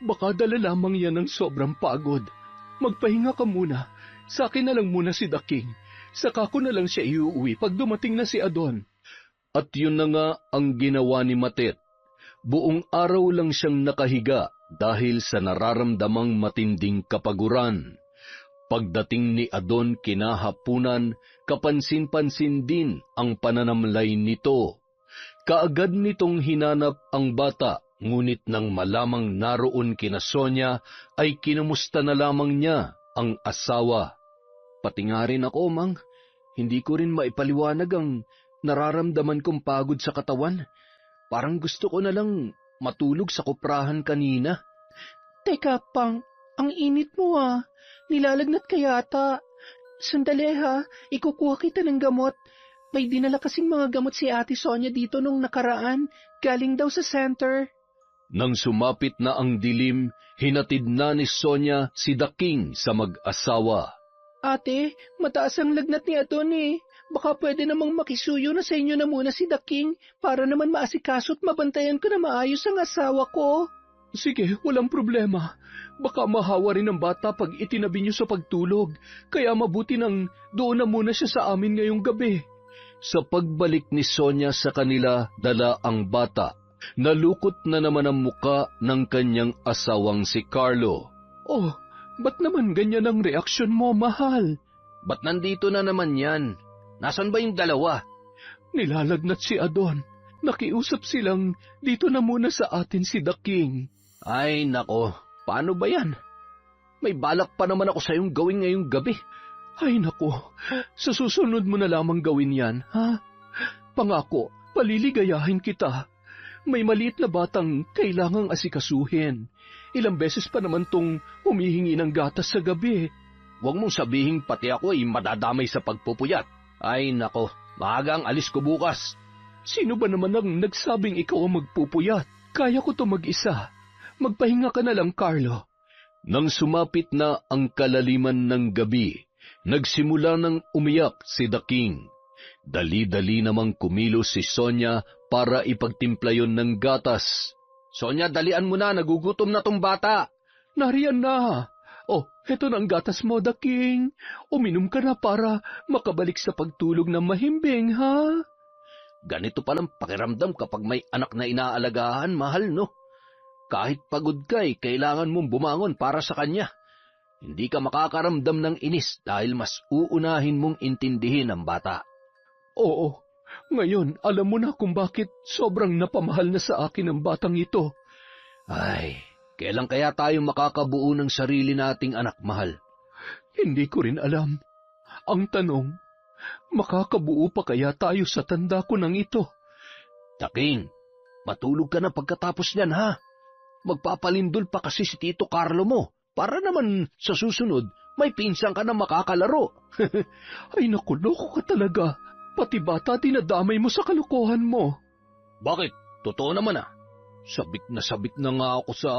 S1: Baka dala lamang yan ng sobrang pagod. Magpahinga ka muna. Sa akin na lang muna si The King. Saka ko na lang siya iuwi pag dumating na si Adon. At yun na nga ang ginawa ni Matet. Buong araw lang siyang nakahiga dahil sa nararamdamang matinding kapaguran. Pagdating ni Adon kinahapunan, kapansin-pansin din ang pananamlay nito. Kaagad nitong hinanap ang bata, ngunit nang malamang naroon kina Sonia, ay kinumusta na lamang niya ang asawa. Pati nga rin ako, Mang. Hindi ko rin maipaliwanag ang nararamdaman kong pagod sa katawan. Parang gusto ko na lang matulog sa kuprahan kanina.
S2: Teka, Pang, ang init mo Nilalagnat ka yata. Sandali ikukuha kita ng gamot. May dinala kasing mga gamot si Ate Sonia dito nung nakaraan. Galing daw sa center.
S1: Nang sumapit na ang dilim, hinatid na ni Sonia si The King sa mag-asawa.
S2: Ate, mataas ang lagnat ni Adon Baka pwede namang makisuyo na sa inyo na muna si The King para naman maasikaso at mabantayan ko na maayos ang asawa ko.
S1: Sige, walang problema. Baka mahawa rin ang bata pag itinabi niyo sa pagtulog, kaya mabuti nang doon na muna siya sa amin ngayong gabi. Sa pagbalik ni Sonia sa kanila, dala ang bata. Nalukot na naman ang muka ng kanyang asawang si Carlo. Oh, ba't naman ganyan ang reaksyon mo, mahal?
S3: Ba't nandito na naman yan? Nasaan ba yung dalawa?
S1: Nilalagnat si Adon. Nakiusap silang dito na muna sa atin si The King.
S3: Ay, nako. Paano ba yan? May balak pa naman ako sa iyong gawin ngayong gabi.
S1: Ay, nako. Sa susunod mo na lamang gawin yan, ha? Pangako, paliligayahin kita. May maliit na batang kailangang asikasuhin. Ilang beses pa naman tong humihingi ng gatas sa gabi.
S3: Huwag mong sabihin pati ako ay madadamay sa pagpupuyat. Ay, nako. Maaga ang alis ko bukas.
S1: Sino ba naman ang nagsabing ikaw ang magpupuyat? Kaya ko to mag-isa. Magpahinga ka na lang, Carlo. Nang sumapit na ang kalaliman ng gabi, nagsimula ng umiyak si The King. Dali-dali namang kumilos si Sonia para ipagtimpla yon ng gatas.
S3: Sonia, dalian mo na, nagugutom na tong bata.
S1: Nariyan na. Oh, heto na ang gatas mo, The King. Uminom ka na para makabalik sa pagtulog ng mahimbing, ha?
S3: Ganito palang pakiramdam kapag may anak na inaalagaan, mahal, no? Kahit pagod ka, kailangan mong bumangon para sa kanya. Hindi ka makakaramdam ng inis dahil mas uunahin mong intindihin ang bata.
S1: Oo, ngayon alam mo na kung bakit sobrang napamahal na sa akin ang batang ito.
S3: Ay, kailan kaya tayo makakabuo ng sarili nating anak, mahal?
S1: Hindi ko rin alam. Ang tanong, makakabuo pa kaya tayo sa tanda ko ng ito?
S3: The King, matulog ka na pagkatapos niyan, ha? Magpapalindol pa kasi si Tito Carlo mo, para naman sa susunod, may pinsan ka na makakalaro.
S1: Ay naku, loko ka talaga. Pati bata dinadamay mo sa kalokohan mo.
S3: Bakit? Totoo naman Sabik na nga ako sa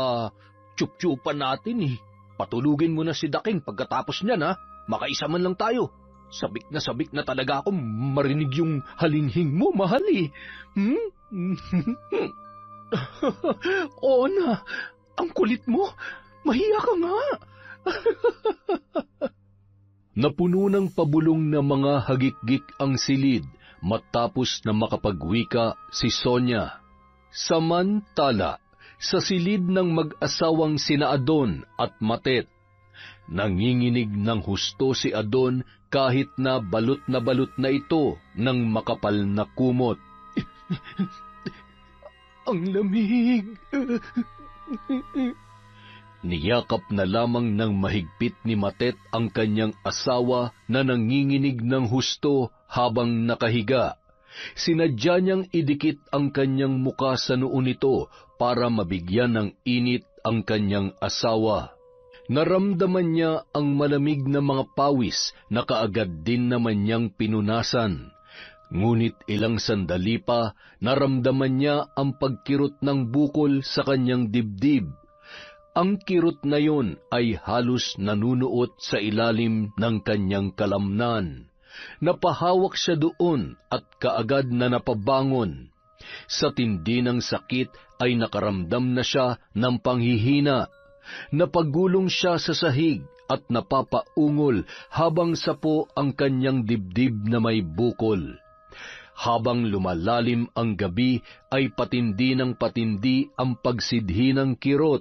S3: tsup-tsupan natin Patulugin mo na si The King pagkatapos niyan, ha? Makaisa man lang tayo. Sabik na talaga ako marinig yung halinghing mo, mahal
S1: Oo na, ang kulit mo. Mahiya ka nga. Napuno ng pabulong na mga hagikgik ang silid matapos na makapagwika si Sonia. Samantala, sa silid ng mag-asawang sina Adon at Matet, nanginginig ng husto si Adon kahit na balot na ito ng makapal na kumot. Ang lamig. Niyakap na lamang ng mahigpit ni Matet ang kanyang asawa na nanginginig ng husto habang nakahiga. Sinadya niyang idikit ang kanyang muka sa noo nito para mabigyan ng init ang kanyang asawa. Naramdaman niya ang malamig na mga pawis na kaagad din naman niyang pinunasan. Ngunit ilang sandali pa, naramdaman niya ang pagkirot ng bukol sa kanyang dibdib. Ang kirot na yon ay halos nanunuot sa ilalim ng kanyang kalamnan. Napahawak siya doon at kaagad na napabangon. Sa tindi ng sakit ay nakaramdam na siya ng panghihina. Napagulong siya sa sahig at napapaungol habang sapo ang kanyang dibdib na may bukol. Habang lumalalim ang gabi ay patindi ng patindi ang pagsidhi ng kirot,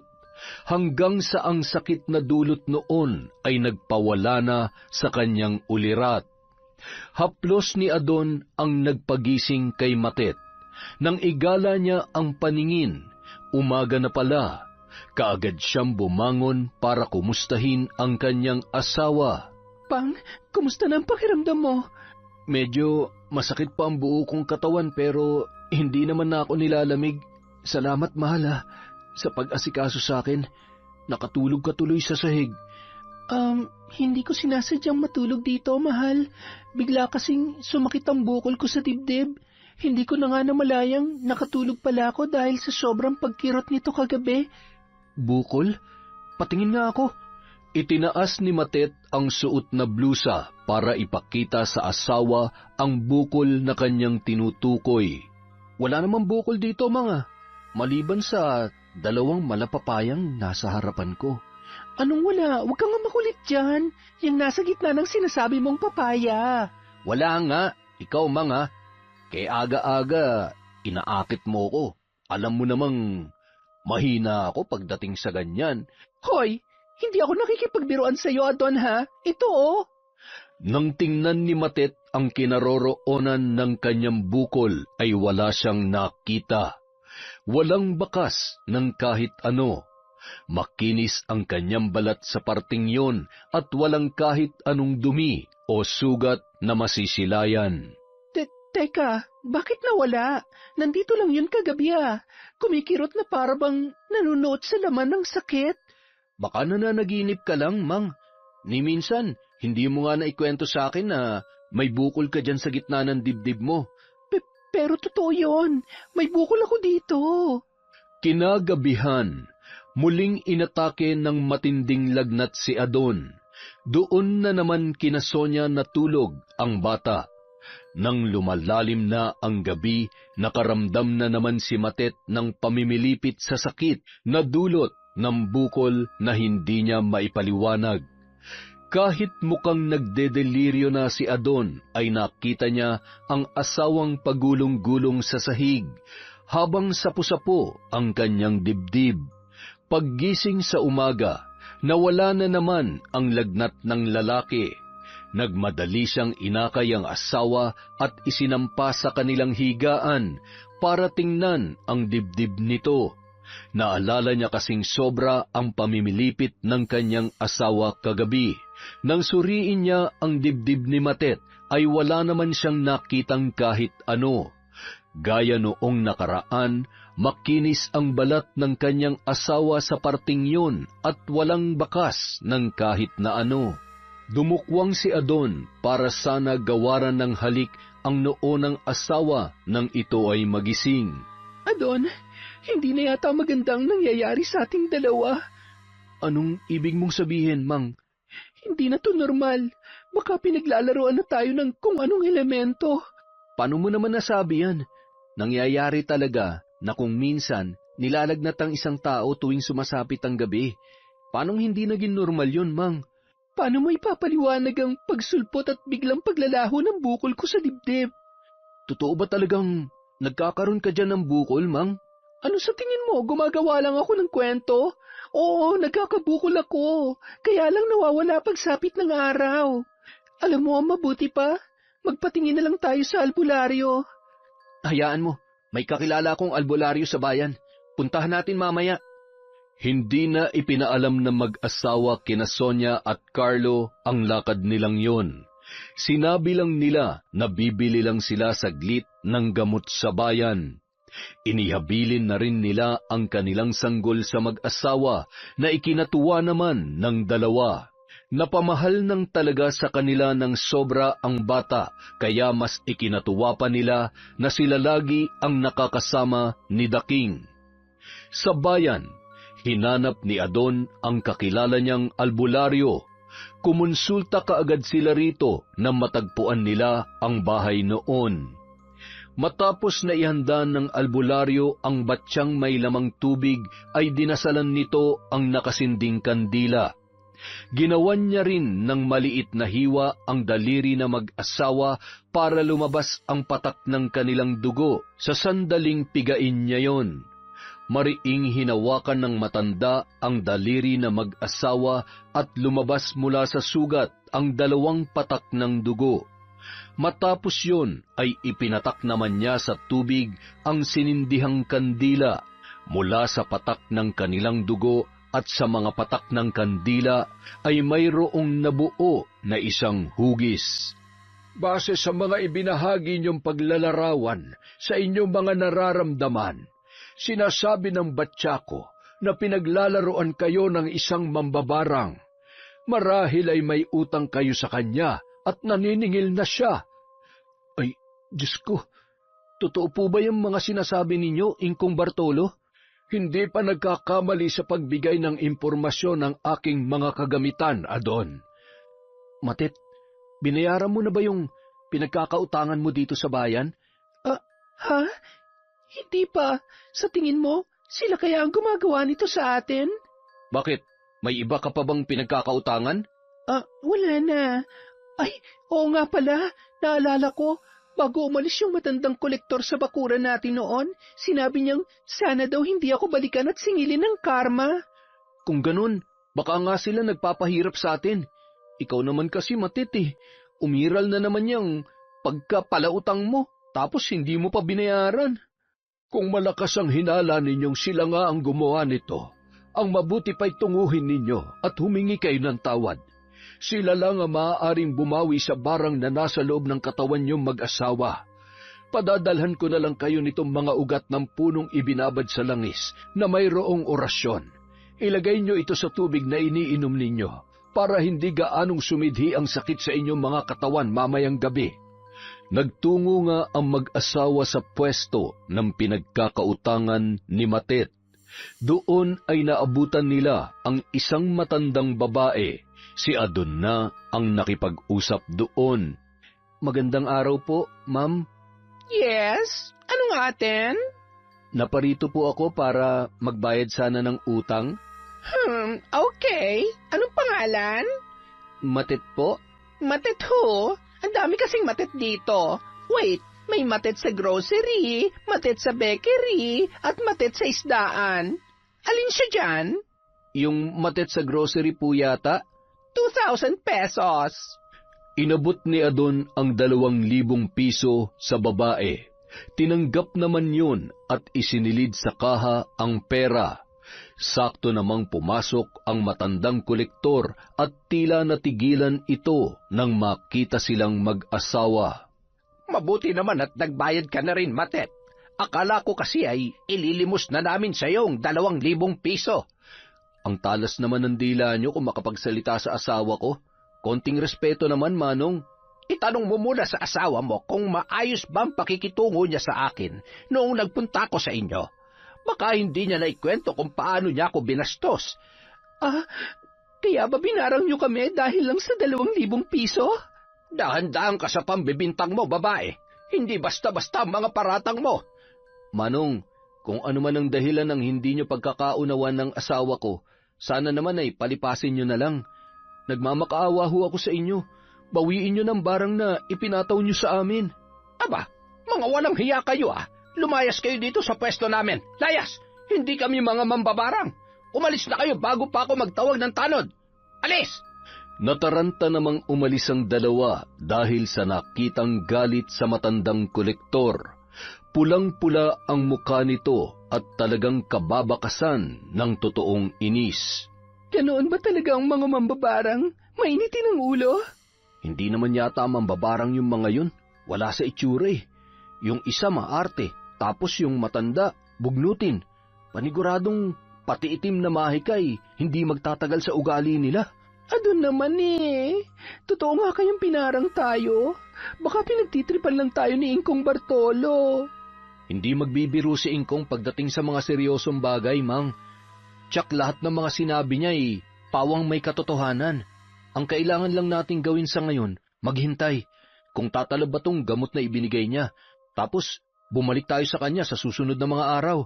S1: hanggang sa ang sakit na dulot noon ay nagpawala na sa kanyang ulirat. Haplos ni Adon ang nagpagising kay Matet. Nang igala niya ang paningin, umaga na pala. Kaagad siyang bumangon para kumustahin ang kanyang asawa.
S4: Pang, kumusta na ang pakiramdam mo?
S1: Medyo masakit pa ang buo kong katawan pero hindi naman na ako nilalamig. Salamat, mahal, sa pag-asikaso sa akin. Nakatulog ka tuloy sa sahig.
S4: Hindi ko sinasadyang matulog dito, mahal. Bigla kasing sumakit ang bukol ko sa dibdib. Hindi ko na nga namalayang nakatulog pala ako dahil sa sobrang pagkirot nito kagabi.
S1: Bukol? Patingin nga ako. Itinaas ni Matet ang suot na blusa para ipakita sa asawa ang bukol na kanyang tinutukoy. Wala namang bukol dito, mga. Maliban sa 2 malapapayang nasa harapan ko.
S4: Anong wala? Huwag kang nga makulit dyan. Yung nasa gitna ng sinasabi mong papaya.
S1: Wala nga. Ikaw, mga. Kaya aga-aga, inaakit mo ko. Alam mo namang mahina ako pagdating sa ganyan.
S4: Hoy, hindi ako nakikipagbiruan sa iyo, Adon, ha? Ito, oh.
S1: Nang tingnan ni Matet ang kinaroroonan ng kanyang bukol ay wala siyang nakita. Walang bakas ng kahit ano. Makinis ang kanyang balat sa parting yon at walang kahit anong dumi o sugat na masisilayan.
S4: Teka, bakit nawala? Nandito lang yun kagabi, Kumikirot na parabang nanunuot sa laman ng sakit.
S1: Baka nananaginip ka lang, Mang. Ni minsan, hindi mo nga naikwento sa akin na may bukol ka dyan sa gitna ng dibdib mo.
S4: Pero totoo yun. May bukol ako dito.
S1: Kinagabihan, muling inatake ng matinding lagnat si Adon. Doon na naman kina Sonia natulog ang bata. Nang lumalalim na ang gabi, nakaramdam na naman si Matet ng pamimilipit sa sakit na dulot ng bukol na hindi niya maipaliwanag. Kahit mukhang nagdedeliryo na si Adon, ay nakita niya ang asawang pagulong-gulong sa sahig, habang sapu-sapo ang kanyang dibdib. Paggising sa umaga, nawala na naman ang lagnat ng lalaki. Nagmadali siyang inakay ang asawa at isinampa sa kanilang higaan para tingnan ang dibdib nito. Naalala niya kasing sobra ang pamimilipit ng kanyang asawa kagabi. Nang suriin niya ang dibdib ni Matet, ay wala naman siyang nakitang kahit ano. Gaya noong nakaraan, makinis ang balat ng kanyang asawa sa parting yun at walang bakas ng kahit na ano. Dumukwang si Adon para sana gawaran ng halik ang noo ng asawa nang ito ay magising.
S4: Adon, hindi na yata magandang nangyayari sa ating dalawa.
S1: Anong ibig mong sabihin, Mang?
S4: Hindi na to normal. Baka pinaglalaroan na tayo ng kung anong elemento.
S1: Paano mo naman nasabi yan? Nangyayari talaga na kung minsan nilalagnat ang isang tao tuwing sumasapit ang gabi. Paanong hindi naging normal yun, Mang?
S4: Paano mo ipapaliwanag ang pagsulpot at biglang paglalaho ng bukol ko sa dibdib?
S1: Totoo ba talagang nagkakaroon ka dyan ng bukol, Mang?
S4: Ano sa tingin mo? Gumagawa lang ako ng kwento? Oo, nagkakabukol ako. Kaya lang nawawala pagsapit ng araw. Alam mo, mabuti pa. Magpatingin na lang tayo sa albularyo.
S1: Hayaan mo. May kakilala akong albularyo sa bayan. Puntahan natin mamaya. Hindi na ipinaalam ng mag-asawa kina Sonia at Carlo ang lakad nilang yon. Sinabi lang nila na bibili lang sila saglit ng gamot sa bayan. Inihabilin na rin nila ang kanilang sanggol sa mag-asawa na ikinatuwa naman ng dalawa. Napamahal nang talaga sa kanila ng sobra ang bata, kaya mas ikinatuwa pa nila na sila lagi ang nakakasama ni Daking. Sa bayan, hinanap ni Adon ang kakilala niyang albularyo. Kumonsulta kaagad sila rito na matagpuan nila ang bahay noon. Matapos na ihanda ng albularyo ang batsyang may lamang tubig, ay dinasalan nito ang nakasinding kandila. Ginawan niya rin ng maliit na hiwa ang daliri na mag-asawa para lumabas ang patak ng kanilang dugo. Sa sandaling pigain niya yon, mariing hinawakan ng matanda ang daliri na mag-asawa at lumabas mula sa sugat ang 2 patak ng dugo. Matapos yun ay ipinatak naman niya sa tubig ang sinindihang kandila. Mula sa patak ng kanilang dugo at sa mga patak ng kandila ay mayroong nabuo na isang hugis. Base sa mga ibinahagi niyong paglalarawan sa inyong mga nararamdaman, sinasabi ng batya ko na pinaglalaroan kayo ng isang mambabarang. Marahil ay may utang kayo sa kanya at naniningil na siya. Ay, Diyos ko, totoo po ba yung mga sinasabi ninyo, Ingkong Bartolo? Hindi pa nagkakamali sa pagbigay ng impormasyon ng aking mga kagamitan, Adon. Matit, binayaran mo na ba yung pinagkakautangan mo dito sa bayan?
S4: Ha? Hindi pa. Sa tingin mo, sila kaya ang gumagawa nito sa atin?
S1: Bakit? May iba ka pa bang pinagkakautangan?
S4: Wala na. Ay, oo nga pala. Naalala ko, bago umalis yung matandang kolektor sa bakuran natin noon, sinabi niyang sana daw hindi ako balikan at singilin ng karma.
S1: Kung ganun, baka nga sila nagpapahirap sa atin. Ikaw naman kasi, Matit, umiral na naman yung pagkapalautang mo, tapos hindi mo pa binayaran. Kung malakas ang hinala ninyong sila nga ang gumawa nito, ang mabuti pa'y tunguhin ninyo at humingi kayo ng tawad. Sila lang ang maaaring bumawi sa barang na nasa loob ng katawan niyong mag-asawa. Padadalhan ko na lang kayo nitong mga ugat ng punong ibinabad sa langis na mayroong orasyon. Ilagay niyo ito sa tubig na iniinom ninyo para hindi gaanong sumidhi ang sakit sa inyong mga katawan mamayang gabi. Nagtungo nga ang mag-asawa sa pwesto ng pinagkakautangan ni Matit. Doon ay naabutan nila ang isang matandang babae. Si Adon na ang nakipag-usap doon. Magandang araw po, ma'am.
S4: Yes? Anong atin?
S1: Naparito po ako para magbayad sana ng utang.
S4: Okay. Anong pangalan?
S1: Matit po.
S4: Matit ho? Ang dami kasing matit dito. Wait, may matit sa grocery, matit sa bakery, at matit sa isdaan. Alin siya dyan?
S1: Yung matit sa grocery po yata.
S4: 2,000 pesos.
S1: Inabot ni Adon ang 2,000 piso sa babae. Tinanggap naman yun at isinilid sa kaha ang pera. Sakto namang pumasok ang matandang kolektor at tila natigilan ito nang makita silang mag-asawa.
S3: Mabuti naman at nagbayad ka na rin, Matet. Akala ko kasi ay ililimos na namin sa iyo ang 2,000 piso.
S1: Ang talas naman ng dila niyo kung makapagsalita sa asawa ko. Konting respeto naman, Manong.
S3: Itanong mo muna sa asawa mo kung maayos ba ang pakikitungo niya sa akin noong nagpunta ko sa inyo. Baka hindi niya naikwento kung paano niya ako binastos.
S4: Kaya ba binarang niyo kami dahil lang sa 2,000 piso?
S3: Dahan-dahan ka sa pambibintang mo, babae. Hindi basta-basta ang mga paratang mo.
S1: Manong, kung ano man ang dahilan ng hindi niyo pagkakaunawan ng asawa ko, sana naman ay palipasin niyo na lang. Nagmamakaawa ho ako sa inyo. Bawiin niyo ng barang na ipinataw niyo sa amin.
S3: Aba, mga walang hiya kayo Lumayas kayo dito sa pwesto namin. Layas! Hindi kami mga mambabarang. Umalis na kayo bago pa ako magtawag ng tanod. Alis!
S1: Nataranta namang umalis ang dalawa dahil sa nakitang galit sa matandang kolektor. Pulang-pula ang mukha nito at talagang kababakasan ng totoong inis.
S4: Ganoon ba talaga ang mga mambabarang? Mainitin ang ulo?
S1: Hindi naman yata mambabarang yung mga yun. Wala sa itsura Yung isa maarte, tapos yung matanda, bugnutin. Paniguradong pati itim na mahikay, hindi magtatagal sa ugali nila.
S4: Adon naman Totoo nga kayang pinarang tayo. Baka pinagtitripan lang tayo ni Ingkong Bartolo.
S1: Hindi magbibiro si Ingkong pagdating sa mga seryosong bagay, Mang. Tsak lahat ng mga sinabi niya pawang may katotohanan. Ang kailangan lang nating gawin sa ngayon, maghintay. Kung tatalab ba tong gamot na ibinigay niya, tapos Bumalik tayo sa kanya sa susunod na mga araw.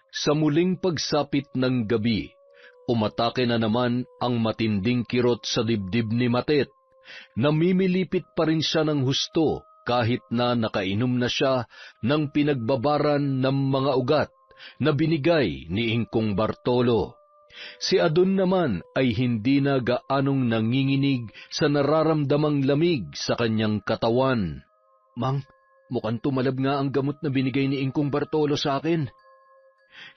S1: Sa muling pagsapit ng gabi, umatake na naman ang matinding kirot sa dibdib ni Matet. Namimilipit pa rin siya ng husto kahit na nakainom na siya ng pinagbabaran ng mga ugat na binigay ni Ingkong Bartolo. Si Adon naman ay hindi na gaanong nanginginig sa nararamdamang lamig sa kanyang katawan. Mang, mukhang tumalab nga ang gamot na binigay ni Ingkong Bartolo sa akin.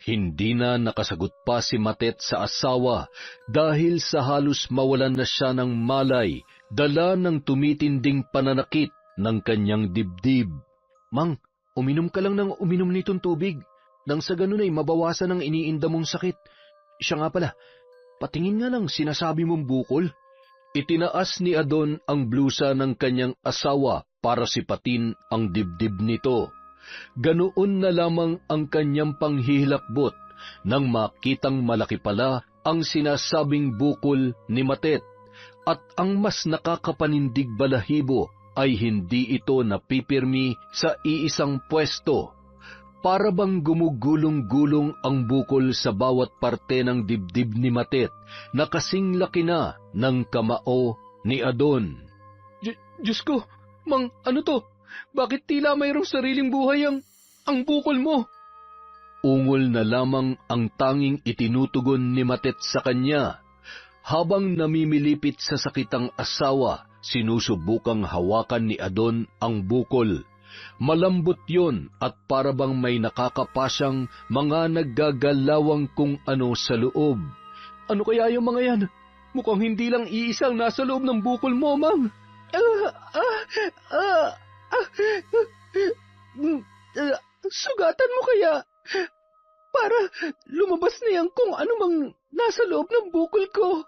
S1: Hindi na nakasagot pa si Matet sa asawa dahil sa halos mawalan na siya ng malay, dala ng tumitinding pananakit ng kanyang dibdib. Mang, uminom ka lang ng uminom nitong tubig, nang sa ganun ay mabawasan ang iniinda mong sakit. Siya nga pala, patingin nga ng sinasabi mong bukol. Itinaas ni Adon ang blusa ng kanyang asawa para sipatin ang dibdib nito. Ganoon na lamang ang kanyang panghihilakbot nang makitang malaki pala ang sinasabing bukol ni Matet, at ang mas nakakapanindig balahibo ay hindi ito napipirmi sa iisang pwesto. Para bang gumugulong-gulong ang bukol sa bawat parte ng dibdib ni Matet na kasing laki na ng kamao ni Adon.
S2: Diyos ko, Mang, ano to? Bakit tila mayroong sariling buhay ang bukol mo?
S1: Ungol na lamang ang tanging itinutugon ni Matet sa kanya. Habang namimilipit sa sakitang asawa, sinusubukang hawakan ni Adon ang bukol. Malambot yon at parabang may nakakapasyang mga naggagalawang kung ano sa loob.
S2: Ano kaya yung mga yan? Mukhang hindi lang iisang nasa loob ng bukol mo, Mang. Sugatan mo kaya para lumabas na yan kung ano mang nasa loob ng bukol ko.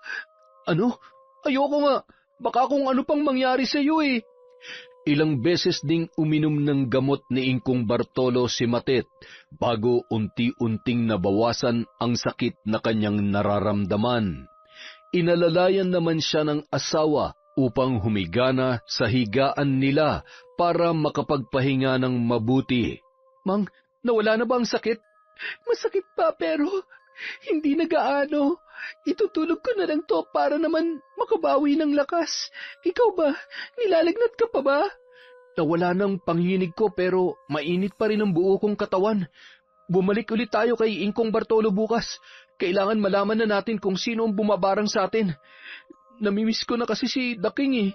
S1: Ano?
S2: Ayoko nga. Baka kung ano pang mangyari sa iyo eh.
S1: Ilang beses ding uminom ng gamot ni Ingkong Bartolo si Matet bago unti-unting nabawasan ang sakit na kanyang nararamdaman. Inalalayan naman siya ng asawa upang humigana sa higaan nila para makapagpahinga ng mabuti.
S2: Mang, nawala na ba ang sakit? Masakit pa pero hindi na gaano. Itutulog ko na lang to para naman makabawi ng lakas. Ikaw ba? Nilalagnat ka pa ba?
S1: Nawala ng panginginig ko pero mainit pa rin ang buo kong katawan. Bumalik ulit tayo kay Ingkong Bartolo bukas. Kailangan malaman na natin kung sino ang bumabarang sa atin. Namimiss ko na kasi si Daking eh.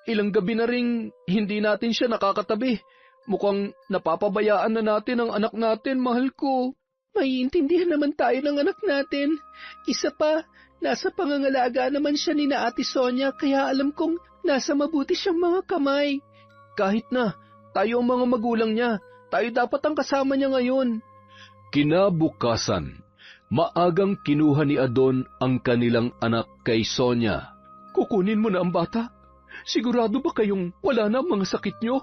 S1: Ilang gabi na ring hindi natin siya nakakatabi. Mukhang napapabayaan na natin ang anak natin, mahal ko.
S2: Maiintindihan naman tayo ng anak natin. Isa pa, nasa pangangalaga naman siya ni na Ate Sonia kaya alam kong nasa mabuti siyang mga kamay.
S1: Kahit na, tayo ang mga magulang niya. Tayo dapat ang kasama niya ngayon. Kinabukasan, maagang kinuha ni Adon ang kanilang anak kay Sonia.
S2: Kukunin mo na ang bata? Sigurado ba kayong wala na ang mga sakit nyo?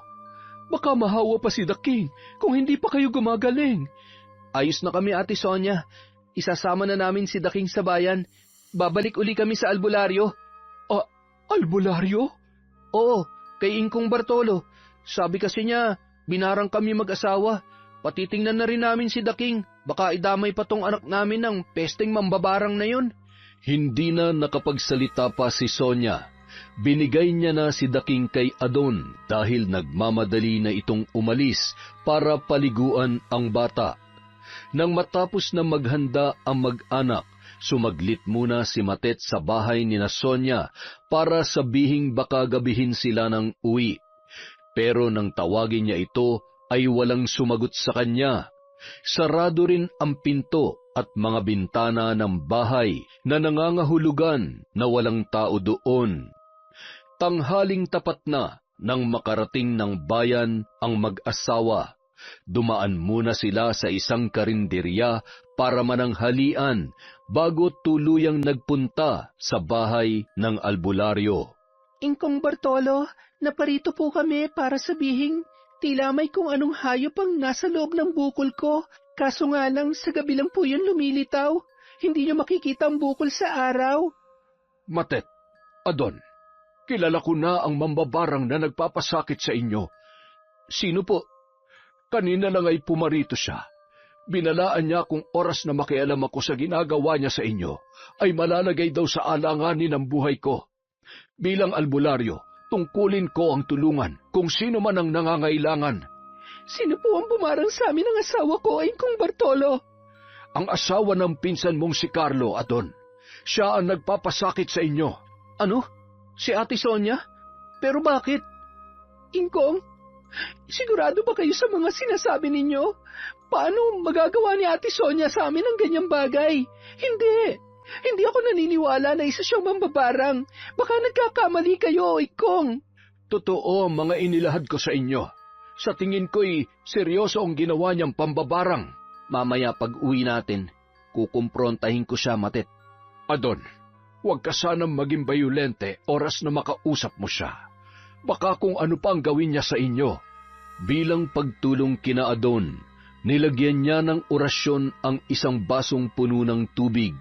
S2: Baka mahawa pa si Daking kung hindi pa kayo gumagaling.
S1: Ayos na kami, Ate Sonia. Isasama na namin si Daking sa bayan. Babalik uli kami sa albularyo.
S2: Albularyo?
S1: Oo, kay Ingkong Bartolo. Sabi kasi niya, binarang kami mag-asawa. Patitingnan na rin namin si Daking. Baka idamay pa tong anak namin ng pesteng mambabarang na yun. Hindi na nakapagsalita pa si Sonia. Binigay niya na si Daking kay Adon dahil nagmamadali na itong umalis para paliguan ang bata. Nang matapos na maghanda ang mag-anak, sumaglit muna si Matet sa bahay ni na Sonia para sabihing baka gabihin sila ng uwi. Pero nang tawagin niya ito ay walang sumagot sa kanya. Sarado rin ang pinto at mga bintana ng bahay na nangangahulugan na walang tao doon. Tanghaling tapat na nang makarating ng bayan ang mag-asawa. Dumaan muna sila sa isang karinderya para mananghalian bago tuluyang nagpunta sa bahay ng albularyo.
S2: Ingkong Bartolo, naparito po kami para sabihing tila may kung anong hayop ang nasa loob ng bukol ko. Kaso nga lang sa gabi lang po yun lumilitaw. Hindi niyo makikita ang bukol sa araw.
S1: Matet, Adon, kilala ko na ang mambabarang na nagpapasakit sa inyo. Sino po? Kanina lang ay pumarito siya. Binalaan niya kung oras na makialam ako sa ginagawa niya sa inyo, ay malalagay daw sa alanganin ang buhay ko. Bilang albularyo, tungkulin ko ang tulungan kung sino man ang nangangailangan.
S2: Sino po ang bumarang sa amin ng asawa ko, Ingkong Bartolo?
S1: Ang asawa ng pinsan mong si Carlo, Adon. Siya ang nagpapasakit sa inyo.
S4: Ano? Si Ate Sonia? Pero bakit?
S2: Ingkong, sigurado ba kayo sa mga sinasabi ninyo? Paano magagawa ni Ate Sonia sa amin ang ganyang bagay? Hindi ako naniniwala na isa siyang mambabarang. Baka nagkakamali kayo, Ingkong.
S1: Totoo ang mga inilahad ko sa inyo. Sa tingin ko'y seryoso ang ginawa niyang pambabarang.
S3: Mamaya pag-uwi natin, kukumprontahin ko siya, Matet.
S1: Adon, huwag ka sanang maging bayulente oras na makausap mo siya. Baka kung ano pa ang gawin niya sa inyo. Bilang pagtulong kina Adon, nilagyan niya ng orasyon ang isang basong puno ng tubig.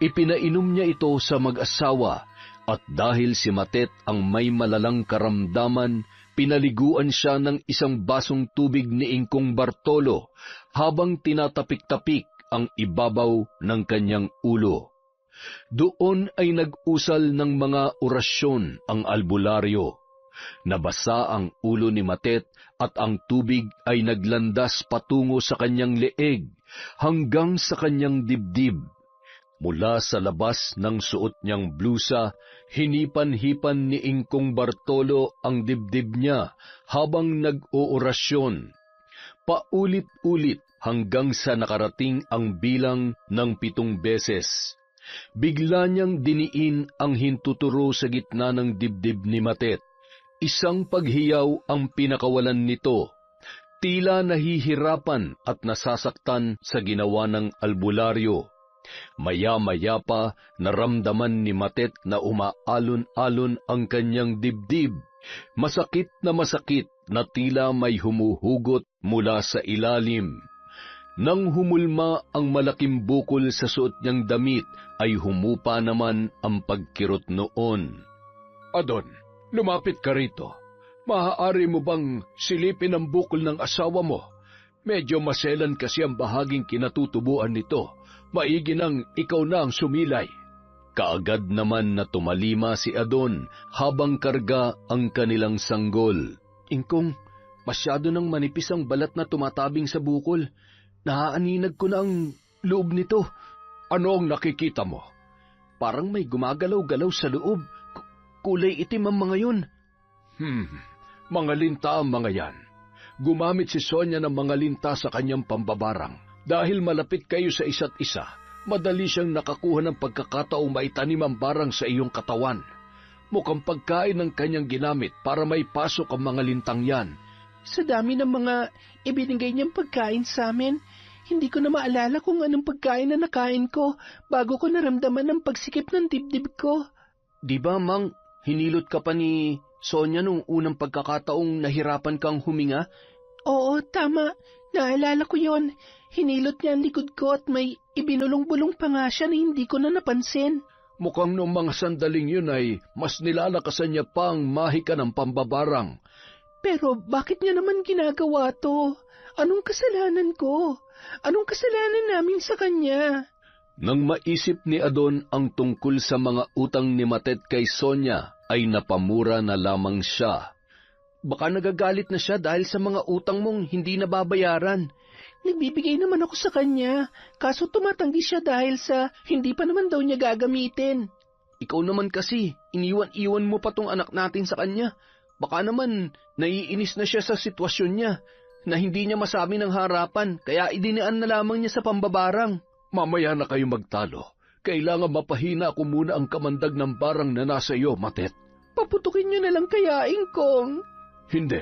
S1: Ipinainom niya ito sa mag-asawa at dahil si Matet ang may malalang karamdaman, pinaliguan siya ng isang basong tubig ni Ingkong Bartolo habang tinatapik-tapik ang ibabaw ng kanyang ulo. Doon ay nag-usal ng mga orasyon ang albularyo. Nabasa ang ulo ni Matet at ang tubig ay naglandas patungo sa kanyang leeg hanggang sa kanyang dibdib. Mula sa labas ng suot niyang blusa, hinipan-hipan ni Ingkong Bartolo ang dibdib niya habang nag-oorasyon. Paulit-ulit hanggang sa nakarating ang bilang ng 7 beses. Bigla niyang diniin ang hintuturo sa gitna ng dibdib ni Matet. Isang paghiyaw ang pinakawalan nito. Tila nahihirapan at nasasaktan sa ginawa ng albularyo. Maya-maya pa naramdaman ni Matet na umaalon-alon ang kanyang dibdib. Masakit na tila may humuhugot mula sa ilalim. Nang humulma ang malaking bukol sa suot niyang damit, ay humupa naman ang pagkirot noon. Adon, lumapit ka rito. Maaari mo bang silipin ang bukol ng asawa mo? Medyo maselan kasi ang bahaging kinatutubuan nito. Maigi nang ikaw na ang sumilay. Kaagad naman na tumalima si Adon habang karga ang kanilang sanggol.
S4: Ingkong, masyado nang manipis ang balat na tumatabing sa bukol. Naaaninag ko na ang loob nito.
S1: Ano ang nakikita mo?
S4: Parang may gumagalaw-galaw sa loob. Kulay itim ang mga yun.
S1: Mga linta ang mga yan. Gumamit si Sonia ng mga linta sa kanyang pambabarang. Dahil malapit kayo sa isa't isa, madali siyang nakakuha ng pagkakataong maitanim ang barang sa iyong katawan. Mukhang pagkain ng kanyang ginamit para may pasok ang mga lintang yan.
S2: Sa dami ng mga ibinigay niyang pagkain sa amin, hindi ko na maalala kung anong pagkain na nakain ko bago ko naramdaman ang pagsikip ng dibdib ko.
S4: Di ba, Mang, hinilot ka pa ni Sonia nung unang pagkakataong nahirapan kang huminga?
S2: Oo, tama. Naalala ko yon. Hinilot niya ang likod ko at may ibinulong-bulong pa nga siya na hindi ko na napansin.
S1: Mukhang noong mga sandaling yun ay mas nilalakasan niya pa ang mahika ng pambabarang.
S2: Pero bakit niya naman ginagawa to? Anong kasalanan ko? Anong kasalanan namin sa kanya?
S1: Nang maisip ni Adon ang tungkol sa mga utang ni Matet kay Sonia, ay napamura na lamang siya.
S4: Baka nagagalit na siya dahil sa mga utang mong hindi nababayaran.
S2: Nagbibigay naman ako sa kanya, kaso tumatanggi siya dahil sa hindi pa naman daw niya gagamitin.
S4: Ikaw naman kasi, iniwan-iwan mo pa tong anak natin sa kanya. Baka naman, naiinis na siya sa sitwasyon niya, na hindi niya masabi ng harapan, kaya idinaan na lamang niya sa pambabarang.
S1: Mamaya na kayo magtalo. Kailangan mapahina ko muna ang kamandag ng barang na nasa iyo, Matet.
S2: Paputukin niyo na lang kaya, Ingkong.
S1: Hindi.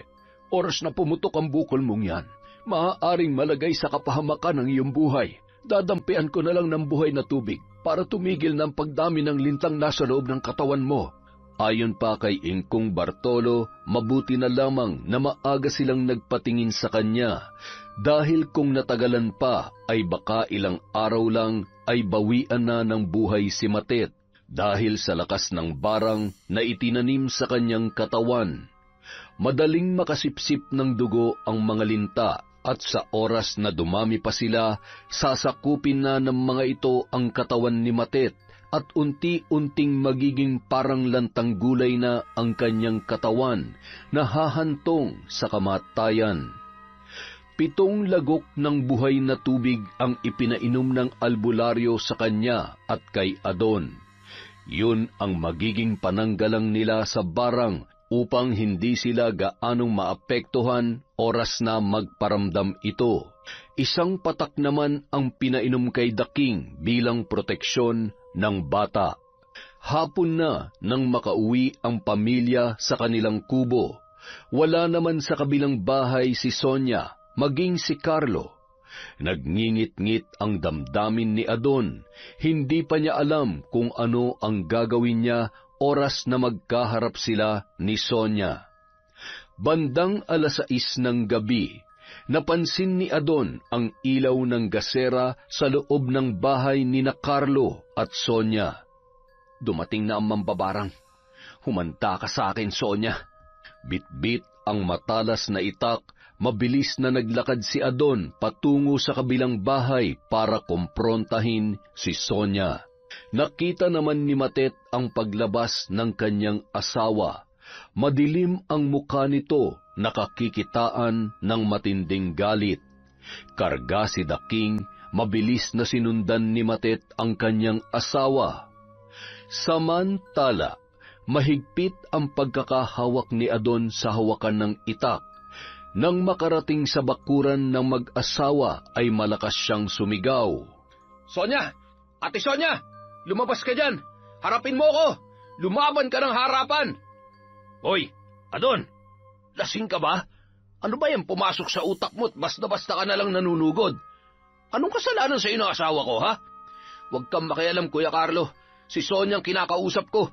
S1: Oras na pumutok ang bukol mong yan. Maaaring malagay sa kapahamakan ng iyong buhay. Dadampian ko na lang ng buhay na tubig para tumigil ng pagdami ng lintang nasa loob ng katawan mo.
S3: Ayon pa kay Ingkong Bartolo, mabuti na lamang na maaga silang nagpatingin sa kanya dahil kung natagalan pa ay baka ilang araw lang ay bawian na ng buhay si Matet dahil sa lakas ng barang na itinanim sa kanyang katawan. Madaling makasipsip ng dugo ang mga linta
S1: At sa oras na dumami pa sila, sasakupin na ng mga ito ang katawan ni Matet at unti-unting magiging parang lantang gulay na ang kanyang katawan na hahantong sa kamatayan. 7 lagok ng buhay na tubig ang ipinainom ng albularyo sa kanya at kay Adon. Yun ang magiging pananggalang nila sa barang upang hindi sila gaanong maapektuhan oras na magparamdam ito. 1 patak naman ang pinainom kay Daking bilang proteksyon ng bata. Hapon na nang makauwi ang pamilya sa kanilang kubo. Wala naman sa kabilang bahay si Sonia, maging si Carlo. Nagngingit-ngit ang damdamin ni Adon. Hindi pa niya alam kung ano ang gagawin niya oras na magkaharap sila ni Sonia. Bandang 6:00 ng gabi, napansin ni Adon ang ilaw ng gasera sa loob ng bahay ni na Carlo at Sonia. Dumating na ang mambabarang. Humanta ka sa akin, Sonia. Bit-bit ang matalas na itak, mabilis na naglakad si Adon patungo sa kabilang bahay para kumprontahin si Sonia. Nakita naman ni Matet ang paglabas ng kanyang asawa. Madilim ang mukha nito, nakakikitaan ng matinding galit. Karga si Daking, mabilis na sinundan ni Matet ang kanyang asawa. Samantala, mahigpit ang pagkakahawak ni Adon sa hawakan ng itak. Nang makarating sa bakuran ng mag-asawa ay malakas siyang sumigaw.
S3: Sonia! Ate Sonia! Lumabas ka dyan! Harapin mo ko! Lumaban ka ng harapan! Hoy, Adon! Lasing ka ba? Ano ba yan pumasok sa utak mo at basta-basta ka na lang nanunugod? Anong kasalanan sa ng asawa ko, ha? Huwag kang makialam, Kuya Carlo. Si Sonia ang kinakausap ko.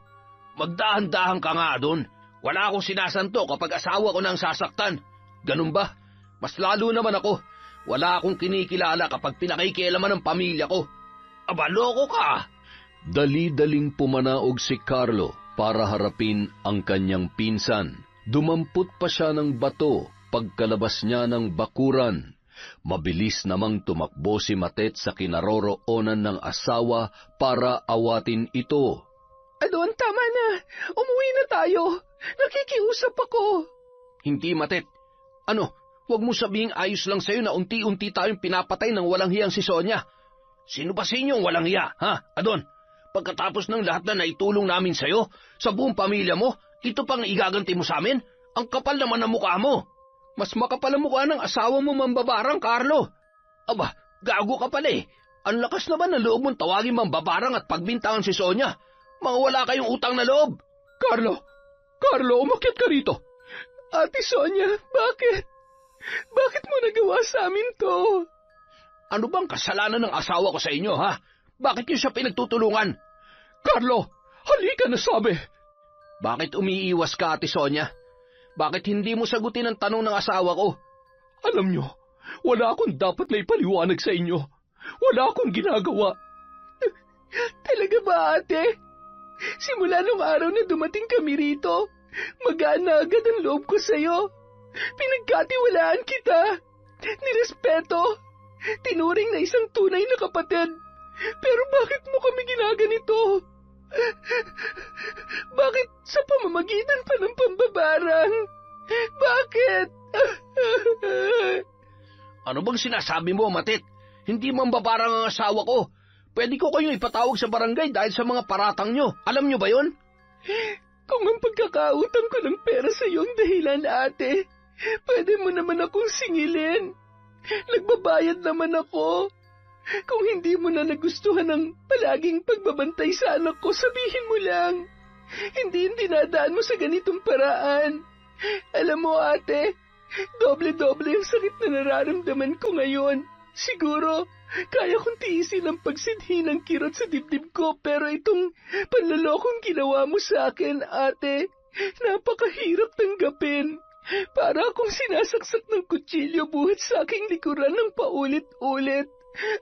S3: Magdahan-dahan ka nga, Adon. Wala akong sinasanto kapag asawa ko nang sasaktan. Ganun ba? Mas lalo naman ako. Wala akong kinikilala kapag pinakikialaman ng pamilya ko. Aba, loko ka!
S1: Dali-daling pumanaog si Carlo para harapin ang kanyang pinsan. Dumampot pa siya ng bato pagkalabas niya ng bakuran. Mabilis namang tumakbo si Matet sa kinaroroonan ng asawa para awatin ito.
S2: Adon, tama na. Umuwi na tayo. Nakikiusap ako.
S3: Hindi, Matet. Ano, huwag mo sabihing ayos lang sa'yo na unti-unti tayong pinapatay ng walang hiyang si Sonia. Sino ba sa inyong walang hiya, ha, Adon? Pagkatapos ng lahat na naitulong namin sa'yo, sa buong pamilya mo, ito pang igaganti mo sa amin? Ang kapal naman ng mukha mo. Mas makapal ang mukha ng asawa mo, mambabarang, Carlo. Aba, gago ka pala eh. Ang lakas naman ng loob mong tawagin mambabarang at pagbintangan si Sonia. Mga wala kayong utang na loob.
S2: Carlo, umakyat ka rito. Ate Sonia, bakit? Bakit mo nagawa sa amin to?
S3: Ano bang kasalanan ng asawa ko sa inyo, ha? Bakit niyo siya pinagtutulungan?
S2: Carlo, halika na sabi.
S3: Bakit umiiwas ka, Ate Sonia? Bakit hindi mo sagutin ang tanong ng asawa ko?
S2: Alam nyo, wala akong dapat na ipaliwanag sa inyo. Wala akong ginagawa. Talaga ba, ate? Simula nung araw na dumating kami rito, magaan na agad ang loob ko sa'yo. Pinagkatiwalaan kita. Nirespeto. Tinuring na isang tunay na kapatid. Pero bakit mo kami ginaganito? Bakit sa pamamagitan pa ng pambabarang? Bakit?
S3: Ano bang sinasabi mo, Matit? Hindi mambabarang ang asawa ko. Pwede ko kayong ipatawag sa barangay dahil sa mga paratang nyo. Alam nyo ba yon?
S2: Kung ang pagkakautang ko ng pera sa iyong dahilan, ate, pwede mo naman akong singilin. Nagbabayad naman ako. Kung hindi mo na nagustuhan ang palaging pagbabantay sa anak ko, sabihin mo lang. Hindi dinadaan mo sa ganitong paraan. Alam mo, ate, doble-doble ang sakit na nararamdaman ko ngayon. Siguro, kaya kong tiisin ang pagsidhi ng kirot sa dibdib ko, pero itong panlolokong ginawa mo sa akin, ate, napakahirap tanggapin. Para akong sinasaksak ng kutsilyo buhat sa aking likuran ng paulit-ulit.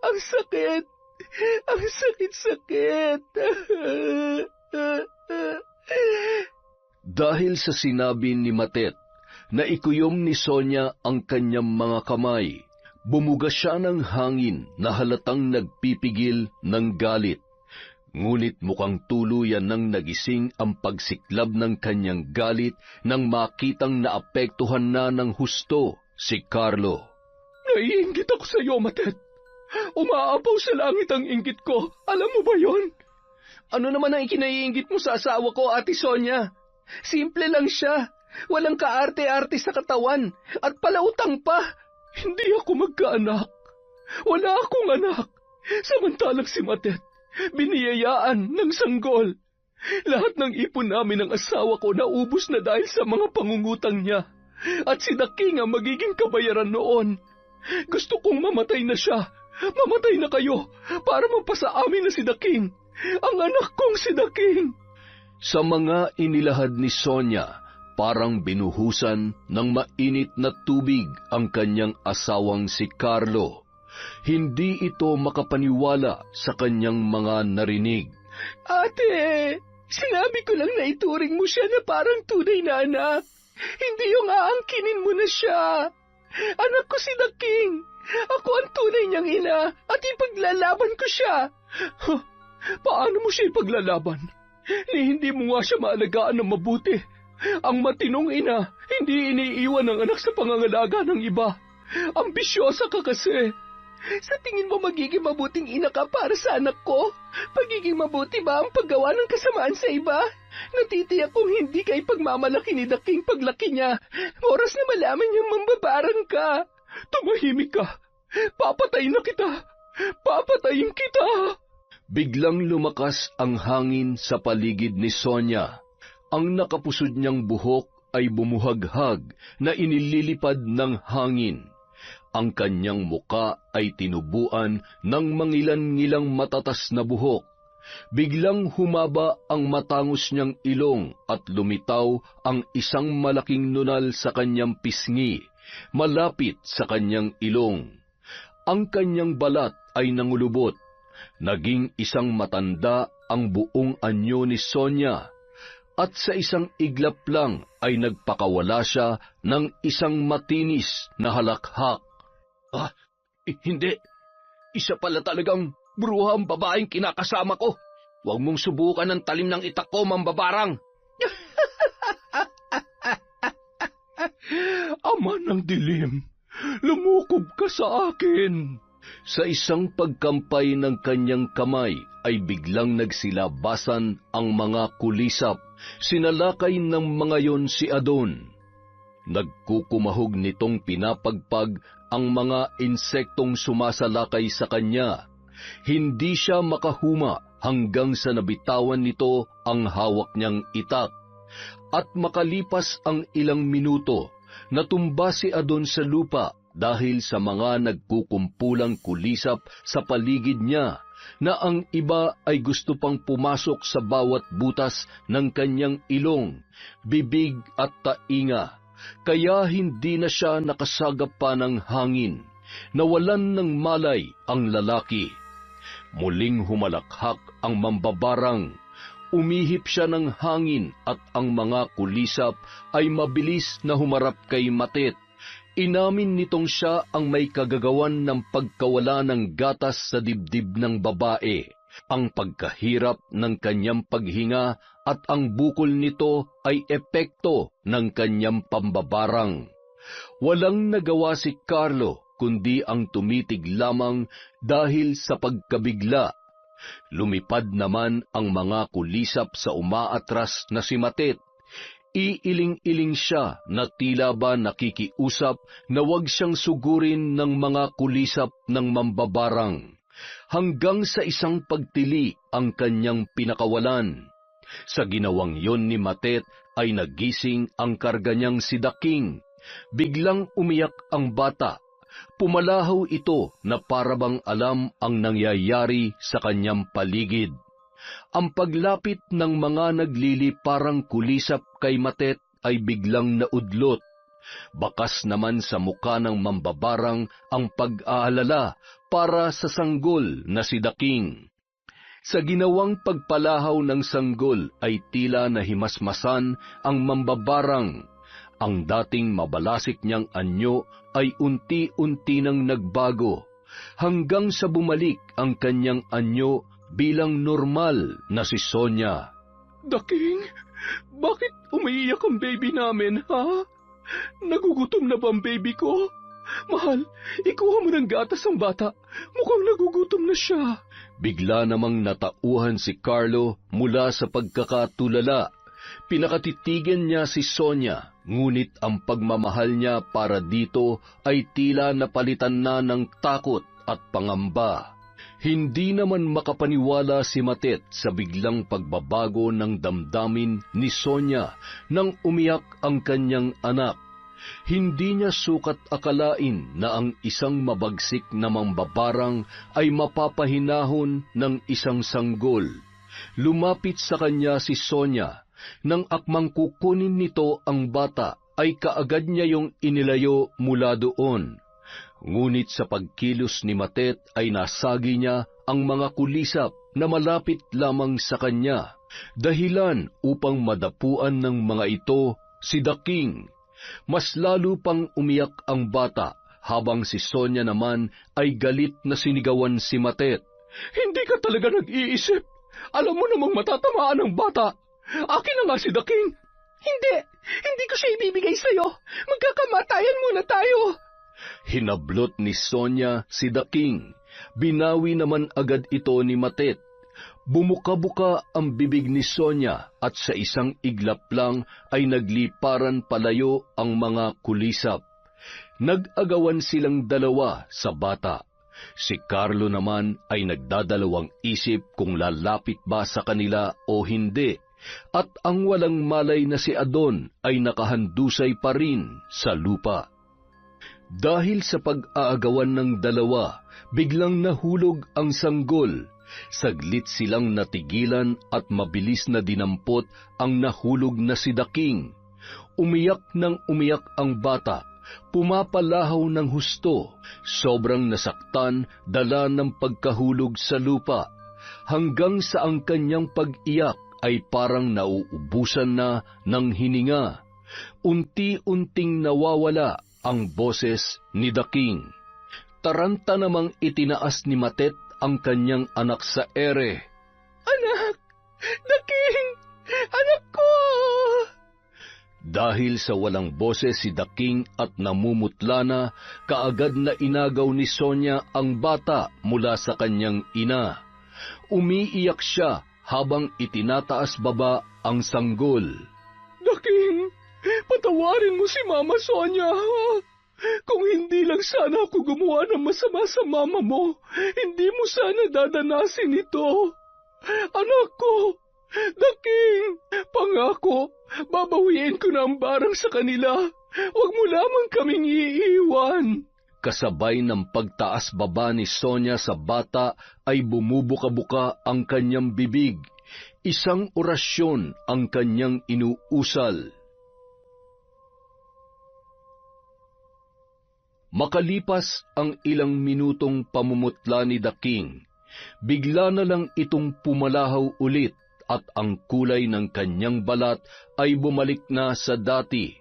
S2: Ang sakit! Ang sakit-sakit!
S1: Dahil sa sinabi ni Matet, Naikuyom ni Sonia ang kanyang mga kamay. Bumuga siya ng hangin na halatang nagpipigil ng galit. Ngunit mukhang tuluyan nang nagising ang pagsiklab ng kanyang galit nang makitang naapektuhan na ng husto si Carlo.
S2: Naiinggit ako sa iyo, Matet. Umaapaw sa langit ang inggit ko. Alam mo ba yon? Ano naman ang ikinaiinggit mo sa asawa ko, Ate Sonia? Simple lang siya. Walang kaarte-arte sa katawan at palautang pa. Hindi ako magkaanak. Wala akong anak. Samantalang si Matet, biniyayaan ng sanggol. Lahat ng ipon namin ng asawa ko naubos na dahil sa mga pangungutang niya. At si Daking ang magiging kabayaran noon. Gusto kong mamatay na siya. Mamatay na kayo para mapasa amin na si Daking. Ang anak kong si Daking.
S1: Sa mga inilahad ni Sonia, parang binuhusan ng mainit na tubig ang kanyang asawang si Carlo. Hindi ito makapaniwala sa kanyang mga narinig.
S2: Ate, sinabi ko lang na ituring mo siya na parang tunay na anak. Hindi yung aangkinin mo na siya. Anak ko si Daking. Ako ang tunay niyang ina at ipaglalaban ko siya. Huh, paano mo siya ipaglalaban? Hindi mo nga siya maalagaan ng mabuti. Ang matinong ina, hindi iniiwan ang anak sa pangangalaga ng iba. Ambisyosa ka kasi. Sa tingin mo magiging mabuting ina ka para sa anak ko? Pagiging mabuti ba ang paggawa ng kasamaan sa iba? Natitiyak kung hindi ka ipagmamalaki ni Daking paglaki niya. Oras na malaman niyang mambabarang ka. Tumahimik ka. Papatayin na kita. Papatayin kita.
S1: Biglang lumakas ang hangin sa paligid ni Sonia. Ang nakapusod niyang buhok ay bumuhaghag na inililipad ng hangin. Ang kanyang muka ay tinubuan ng mangilan-ngilang matatas na buhok. Biglang humaba ang matangos niyang ilong at lumitaw ang isang malaking nunal sa kanyang pisngi, malapit sa kanyang ilong. Ang kanyang balat ay nangulubot. Naging isang matanda ang buong anyo ni Sonia. At sa isang iglap lang ay nagpakawala siya ng isang matinis na halakhak.
S3: Hindi. Isa pala talagang bruha ang babaeng kinakasama ko. Huwag mong subukan ang talim ng itak ko, mambabarang.
S2: Ama ng dilim, lumukob ka sa akin.
S1: Sa isang pagkampay ng kanyang kamay ay biglang nagsilabasan ang mga kulisap. Sinalakay ng mga yon si Adon. Nagkukumahog nitong pinapagpag ang mga insektong sumasalakay sa kanya. Hindi siya makahuma hanggang sa nabitawan nito ang hawak niyang itak. At makalipas ang ilang minuto, natumba si Adon sa lupa dahil sa mga nagkukumpulang kulisap sa paligid niya, na ang iba ay gusto pang pumasok sa bawat butas ng kanyang ilong, bibig at tainga, kaya hindi na siya nakasagap pa ng hangin. Nawalan ng malay ang lalaki. Muling humalakhak ang mambabarang. Umihip siya ng hangin at ang mga kulisap ay mabilis na humarap kay Matet. Inamin nitong siya ang may kagagawan ng pagkawala ng gatas sa dibdib ng babae, ang pagkahirap ng kanyang paghinga at ang bukol nito ay epekto ng kanyang pambabarang. Walang nagawa si Carlo kundi ang tumitig lamang dahil sa pagkabigla. Lumipad naman ang mga kulisap sa umaatras na si Matet. Iiling-iling siya na tila ba nakikiusap na huwag siyang sugurin ng mga kulisap ng mambabarang, hanggang sa isang pagtili ang kanyang pinakawalan. Sa ginawang yon ni Matet ay nagising ang karga niyang si Daking. Biglang umiyak ang bata. Pumalahaw ito na parabang alam ang nangyayari sa kanyang paligid. Ang paglapit ng mga nagliliparang kulisap kay Matet ay biglang naudlot. Bakas naman sa muka ng mambabarang ang pag-aalala para sa sanggol na si Daking. Sa ginawang pagpalahaw ng sanggol ay tila nahimasmasan ang mambabarang. Ang dating mabalasik niyang anyo ay unti-unti nang nagbago hanggang sa bumalik ang kanyang anyo bilang normal na si Sonia.
S2: Daking, bakit umiiyak ang baby namin, ha? Nagugutom na ba ang baby ko? Mahal, ikuha mo ng gatas ang bata. Mukhang nagugutom na siya.
S1: Bigla namang natauhan si Carlo mula sa pagkakatulala. Pinakatitigan niya si Sonia, ngunit ang pagmamahal niya para dito ay tila napalitan na ng takot at pangamba. Hindi naman makapaniwala si Matet sa biglang pagbabago ng damdamin ni Sonia nang umiyak ang kanyang anak. Hindi niya sukat akalain na ang isang mabagsik na mambabarang ay mapapahinahon ng isang sanggol. Lumapit sa kanya si Sonia. Nang akmang kukunin nito ang bata, ay kaagad niya yung inilayo mula doon. Ngunit sa pagkilos ni Matet ay nasagi niya ang mga kulisap na malapit lamang sa kanya, dahilan upang madapuan ng mga ito si Daking. Mas lalo pang umiyak ang bata, habang si Sonia naman ay galit na sinigawan si Matet.
S2: Hindi ka talaga nag-iisip. Alam mo namang matatamaan ang bata. Akin na nga si Daking. Hindi ko siya ibibigay sa'yo. Magkakamatayan muna tayo.
S1: Hinablot ni Sonia si Daking. Binawi naman agad ito ni Matet. Bumuka-buka ang bibig ni Sonia at sa isang iglap lang ay nagliparan palayo ang mga kulisap. Nag-agawan silang dalawa sa bata. Si Carlo naman ay nagdadalawang isip kung lalapit ba sa kanila o hindi. At ang walang malay na si Adon ay nakahandusay pa rin sa lupa. Dahil sa pag-aagawan ng dalawa, biglang nahulog ang sanggol. Saglit silang natigilan at mabilis na dinampot ang nahulog na si Daking. Umiyak ng umiyak ang bata, pumapalahaw ng husto, sobrang nasaktan dala ng pagkahulog sa lupa, hanggang sa ang kanyang pag-iyak ay parang nauubusan na ng hininga. Unti-unting nawawala ang boses ni Daking. Taranta namang itinaas ni Matet ang kanyang anak sa ere.
S2: Anak! Daking! Anak ko!
S1: Dahil sa walang boses si Daking at namumutla na, kaagad na inagaw ni Sonia ang bata mula sa kanyang ina. Umiiyak siya habang itinataas baba ang sanggol.
S2: Daking, patawarin mo si Mama Sonia. Kung hindi lang sana ako gumawa ng masama sa mama mo, hindi mo sana dadanasin ito. Anak ko, Daking, pangako, babawiin ko na ang barang sa kanila. Huwag mo lamang kaming iiwan.
S1: Kasabay ng pagtaas baba ni Sonia sa bata ay bumubuka-buka ang kanyang bibig. Isang orasyon ang kanyang inuusal. Makalipas ang ilang minutong pamumutla ni Daking, bigla na lang itong pumalahaw ulit at ang kulay ng kanyang balat ay bumalik na sa dati.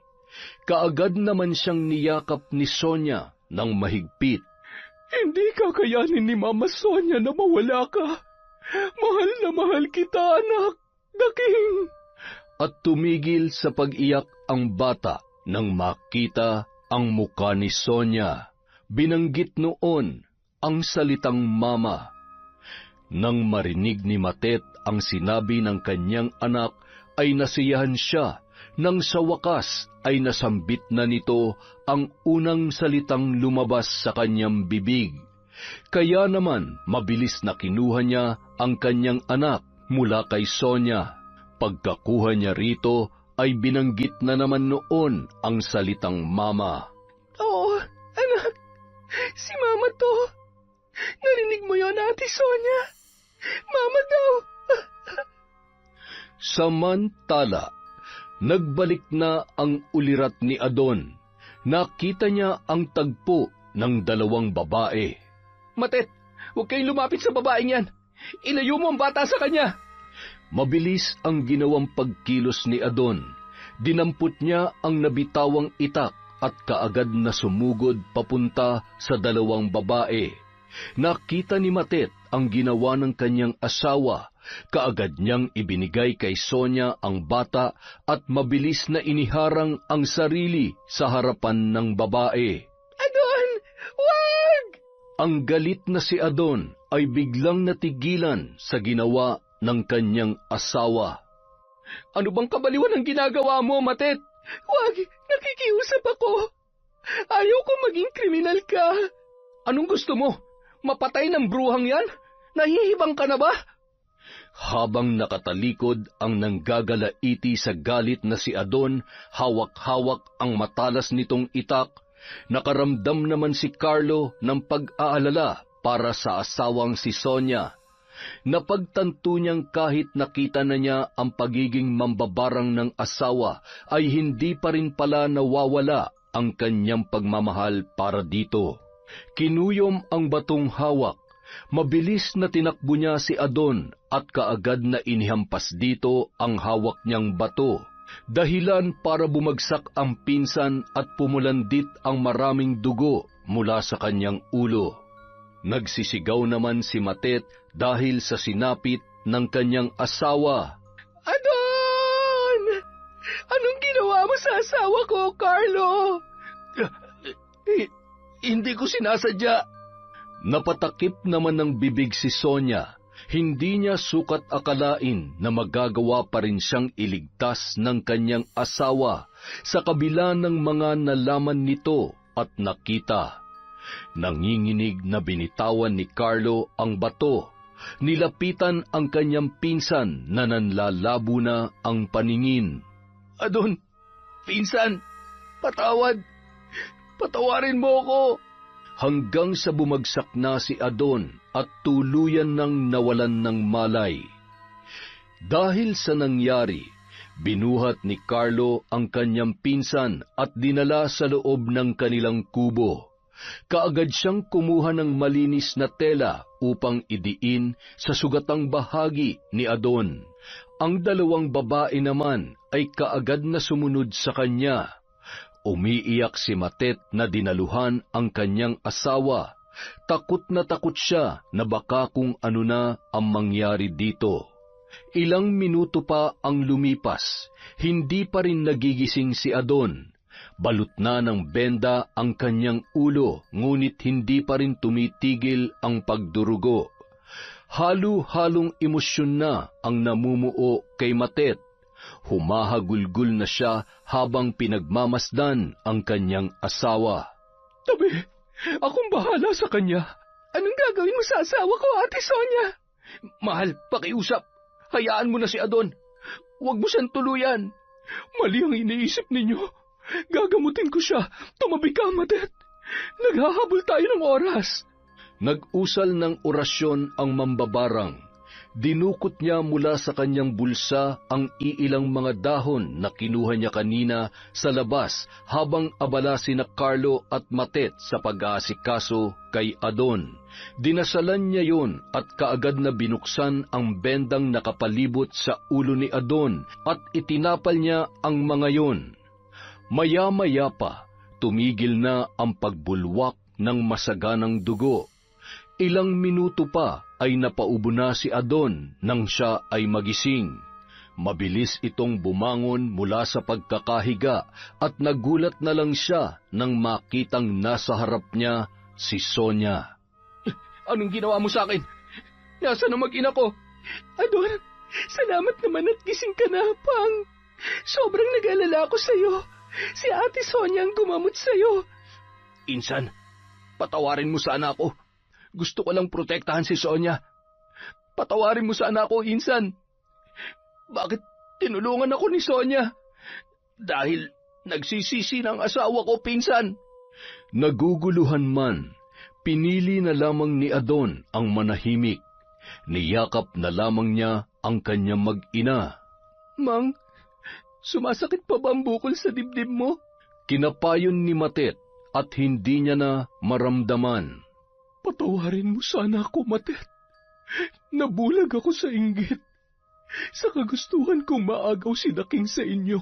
S1: Kaagad naman siyang niyakap ni Sonia ng mahigpit.
S2: Hindi kakayanin ni Mama Sonia na mawala ka. Mahal na mahal kita, anak. Daking.
S1: At tumigil sa pag-iyak ang bata nang makita ang muka ni Sonia. Binanggit noon ang salitang mama. Nang marinig ni Matet ang sinabi ng kanyang anak, ay nasiyahan siya nang sa wakas ay nasambit na nito ang unang salitang lumabas sa kanyang bibig. Kaya naman mabilis na kinuha niya ang kanyang anak mula kay Sonia. Pagkakuha niya rito ay binanggit na naman noon ang salitang mama.
S2: Oo, anak. Si Mama to. Narinig mo yon, Ate Sonia? Mama daw.
S1: Samantala, nagbalik na ang ulirat ni Adon. Nakita niya ang tagpo ng dalawang babae.
S2: Matet, huwag kayong lumapit sa babaeng yan. Ilayo mo ang bata sa kanya.
S1: Mabilis ang ginawang pagkilos ni Adon. Dinampot niya ang nabitawang itak at kaagad na sumugod papunta sa dalawang babae. Nakita ni Matet ang ginawa ng kanyang asawa. Kaagad niyang ibinigay kay Sonia ang bata at mabilis na iniharang ang sarili sa harapan ng babae.
S2: Adon! Wag!
S1: Ang galit na si Adon ay biglang natigilan sa ginawa ng kanyang asawa.
S2: Ano bang kabaliwan ang ginagawa mo, Matet? Wag! Nakikiusap ako! Ayaw ko maging kriminal ka!
S1: Anong gusto mo? Mapatay ng bruhang yan? Nahihibang ka na ba? Habang nakatalikod ang nanggagalaiti sa galit na si Adon, hawak-hawak ang matalas nitong itak, nakaramdam naman si Carlo ng pag-aalala para sa asawang si Sonia. Napagtanto niyang kahit nakita na niya ang pagiging mambabarang ng asawa, ay hindi pa rin pala nawawala ang kanyang pagmamahal para dito. Kinuyom ang batong hawak. Mabilis na tinakbo niya si Adon at kaagad na inihampas dito ang hawak niyang bato. Dahilan para bumagsak ang pinsan at pumulandit ang maraming dugo mula sa kanyang ulo. Nagsisigaw naman si Matet dahil sa sinapit ng kanyang asawa.
S2: Adon! Anong ginawa mo sa asawa ko, Carlo?
S1: Hindi ko sinasadya. Napatakip naman ng bibig si Sonia. Hindi niya sukat akalain na magagawa pa rin siyang iligtas ng kanyang asawa sa kabila ng mga nalaman nito at nakita. Nanginginig na binitawan ni Carlo ang bato. Nilapitan ang kanyang pinsan na nanlalabo na ang paningin.
S2: Adon, pinsan, patawad. Patawarin mo ako.
S1: Hanggang sa bumagsak na si Adon at tuluyan ng nawalan ng malay. Dahil sa nangyari, binuhat ni Carlo ang kanyang pinsan at dinala sa loob ng kanilang kubo. Kaagad siyang kumuha ng malinis na tela upang idiin sa sugatang bahagi ni Adon. Ang dalawang babae naman ay kaagad na sumunod sa kanya. Umiiyak si Matet na dinaluhan ang kanyang asawa. Takot siya na baka kung ano na ang mangyari dito. Ilang minuto pa ang lumipas, hindi pa rin nagigising si Adon. Balot na ng benda ang kanyang ulo, ngunit hindi pa rin tumitigil ang pagdurugo. Halo-halong emosyon na ang namumuo kay Matet. Humahagulgul na siya habang pinagmamasdan ang kanyang asawa.
S2: Tabi, akong bahala sa kanya. Anong gagawin mo sa asawa ko, Ate Sonia?
S1: Mahal, pakiusap. Hayaan mo na si Adon. Huwag mo siyang tuluyan.
S2: Mali ang iniisip ninyo. Gagamutin ko siya. Tumabi ka, Matet. Naghahabol tayo ng oras.
S1: Nag-usal ng orasyon ang mambabarang. Dinukot niya mula sa kanyang bulsa ang iilang mga dahon na kinuha niya kanina sa labas habang abala sina Carlo at Matet sa pag-aasikaso kay Adon. Dinasalan niya yon at kaagad na binuksan ang bendang nakapalibot sa ulo ni Adon at itinapal niya ang mga yon. Maya-maya pa, tumigil na ang pagbulwak ng masaganang dugo. Ilang minuto pa ay napaubo na si Adon nang siya ay magising. Mabilis itong bumangon mula sa pagkakahiga at nagulat na lang siya nang makitang nasa harap niya si Sonia.
S2: Anong ginawa mo sa akin? Nasaan ang mag-ina ko? Adon, salamat naman at gising ka na, Pang. Sobrang nag-alala ako sa'yo. Si Ate Sonia ang gumamot sa'yo.
S1: Insan, patawarin mo sana ako. Gusto ko lang protektahan si Sonia.
S2: Patawarin mo sana ako, Insan. Bakit tinulungan ako ni Sonia?
S1: Dahil nagsisisi ng asawa ko, pinsan. Naguguluhan man, pinili na lamang ni Adon ang manahimik. Niyakap na lamang niya ang kanyang mag-ina.
S2: Mang, sumasakit pa ba ang bukol sa dibdib mo?
S1: Kinapayon ni Matet at hindi niya na maramdaman.
S2: Patawarin mo sana ako, Matet. Nabulag ako sa inggit. Sa kagustuhan kong maagaw si Daking sa inyo.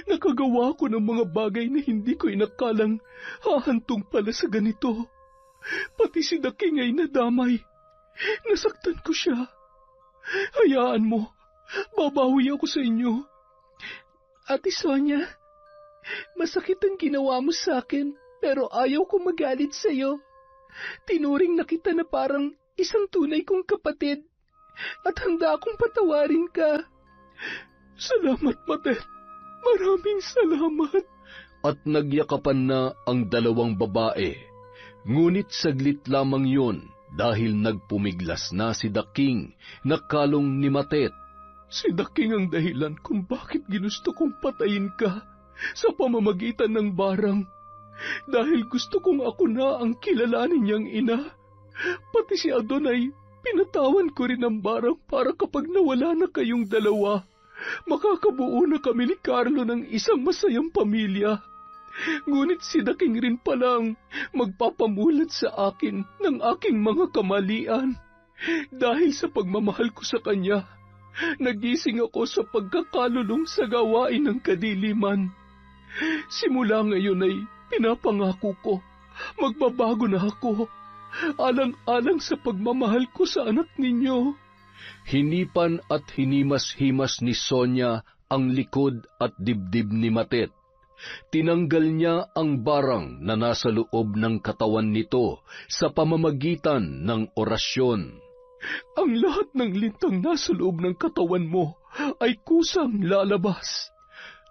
S2: Nakagawa ko ng mga bagay na hindi ko inakalang hahantong pala sa ganito. Pati si Daking ay nadamay. Nasaktan ko siya. Hayaan mo, babawi ako sa inyo.
S4: Ate Sonia, masakit ang ginawa mo sa akin, pero ayaw ko magalit sa'yo. Tinuring na kita na parang isang tunay kong kapatid, at handa akong patawarin ka.
S2: Salamat, Matet. Maraming salamat.
S1: At nagyakapan na ang dalawang babae. Ngunit saglit lamang yun dahil nagpumiglas na si Daking na kalong ni Matet.
S2: Si Daking ang dahilan kung bakit ginusto kong patayin ka sa pamamagitan ng barang. Dahil gusto kong ako na ang kilalanin niyang ina. Pati si Adon ay pinatawan ko rin ang barang para kapag nawala na kayong dalawa, makakabuo na kami ni Carlo ng isang masayang pamilya. Ngunit si Daking rin palang magpapamulat sa akin ng aking mga kamalian. Dahil sa pagmamahal ko sa kanya, nagising ako sa pagkakalulong sa gawain ng kadiliman. Simula ngayon ay pinapangako ko, magbabago na ako, alang-alang sa pagmamahal ko sa anak ninyo.
S1: Hinipan at hinimas-himas ni Sonia ang likod at dibdib ni Matet. Tinanggal niya ang barang na nasa loob ng katawan nito sa pamamagitan ng orasyon.
S2: Ang lahat ng lintang nasa loob ng katawan mo ay kusang lalabas.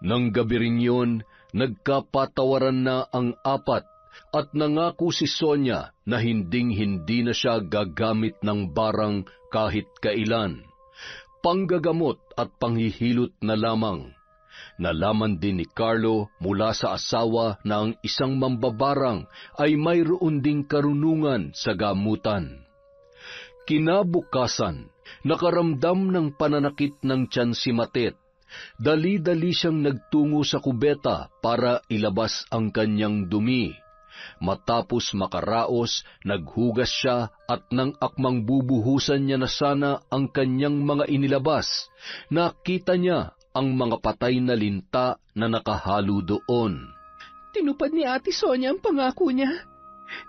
S1: Nang gabi rin yun, nagkapatawaran na ang apat at nangako si Sonia na hinding-hindi na siya gagamit ng barang kahit kailan. Panggagamot at panghihilot na lamang. Nalaman din ni Carlo mula sa asawa na ang isang mambabarang ay mayroon ding karunungan sa gamutan. Kinabukasan, nakaramdam ng pananakit ng tiyan si Matet. Dali-dali siyang nagtungo sa kubeta para ilabas ang kanyang dumi. Matapos makaraos, naghugas siya at nang akmang bubuhusan niya na sana ang kanyang mga inilabas, nakita niya ang mga patay na linta na nakahalo doon.
S4: Tinupad ni Ate Sonia ang pangako niya.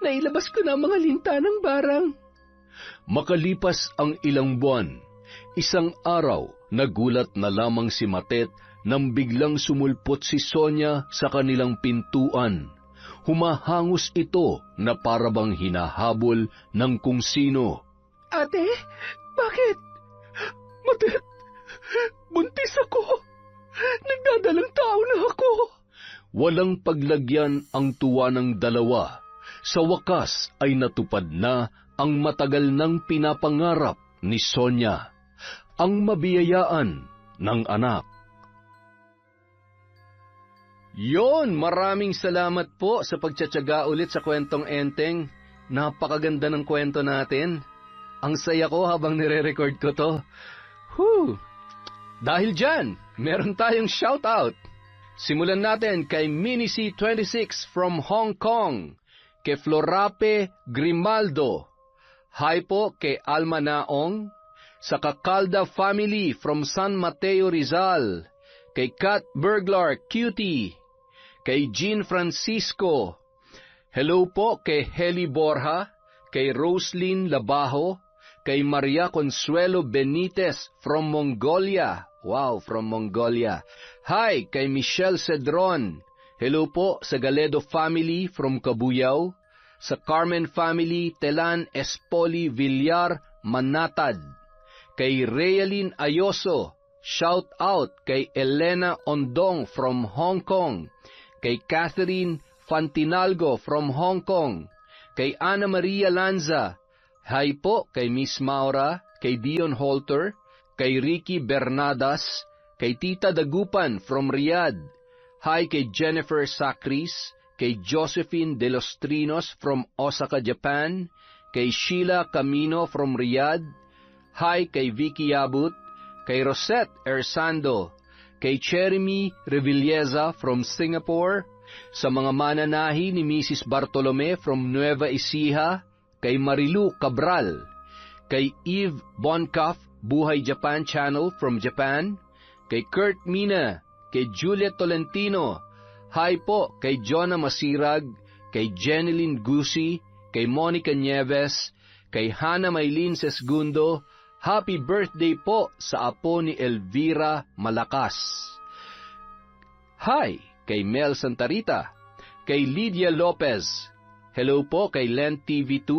S4: Nailabas ko na ang mga linta ng barang.
S1: Makalipas ang ilang buwan, isang araw, nagulat na lamang si Matet nang biglang sumulpot si Sonia sa kanilang pintuan. Humahangos ito na parabang hinahabol ng kung sino.
S4: Ate, bakit?
S2: Matet, buntis ako. Nagdadalang tao na ako.
S1: Walang paglagyan ang tuwa ng dalawa. Sa wakas ay natupad na ang matagal nang pinapangarap ni Sonia, ang mabiyayaan ng anak. Yon, maraming salamat po sa pagtsatsaga ulit sa Kwentong Enteng. Napakaganda ng kwento natin. Ang saya ko habang nire-record ko to. Dahil dyan, meron tayong shoutout. Simulan natin kay MiniC26 from Hong Kong, kay Florape Grimaldo. Hi po kay Alma Naong, sa Kakalda family from San Mateo Rizal, kay Kat Burglar Cutie, kay Jean Francisco. Hello po kay Heli Borja, kay Roslyn Labajo, kay Maria Consuelo Benitez from Mongolia. Wow, from Mongolia. Hi kay Michelle Cedron. Hello po sa Galedo family from Cabuyao, sa Carmen family Telan Espoli Villar Manatad, kay Realin Ayoso. Shout out kay Elena Ondong from Hong Kong, kay Catherine Fantinalgo from Hong Kong, kay Ana Maria Lanza. Hi po kay Miss Maura, kay Dion Holter, kay Ricky Bernadas, kay Tita Dagupan from Riyadh. Hi kay Jennifer Sacris, kay Josephine De Los Trinos from Osaka, Japan, kay Sheila Camino from Riyadh. Hi kay Vicky Abut, kay Rosette Ersando, kay Jeremy Revilleza from Singapore, sa mga mananahi ni Mrs. Bartolome from Nueva Ecija, kay Marilu Cabral, kay Eve Boncaff, Buhay Japan Channel from Japan, kay Kurt Mina, kay Juliet Tolentino. Hi po kay Jonah Masirag, kay Jeneline Gusi, kay Monica Nieves, kay Hannah Maylin Sesgundo. Happy birthday po sa apo ni Elvira Malakas. Hi kay Mel Santarita, kay Lydia Lopez. Hello po kay Len TV2,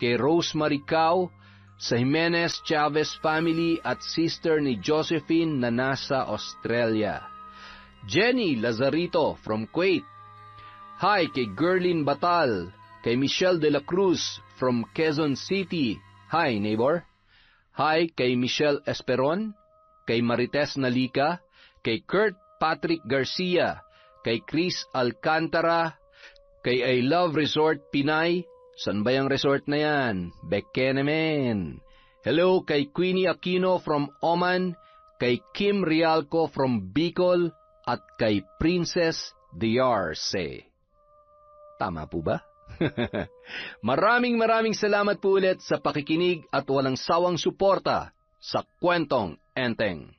S1: kay Rosemary Cao, sa Jimenez Chavez family at sister ni Josephine na nasa Australia. Jenny Lazarito from Kuwait. Hi kay Gerlin Batal, kay Michelle de la Cruz from Quezon City. Hi neighbor. Hi kay Michelle Esperon, kay Marites Nalica, kay Kurt Patrick Garcia, kay Chris Alcantara, kay I Love Resort Pinay. San ba yung resort na yan? Bekenemen. Hello kay Queenie Aquino from Oman, kay Kim Rialco from Bicol, at kay Princess Diarce. Tama po ba? Maraming salamat po ulit sa pakikinig at walang sawang suporta sa Kwentong Enteng.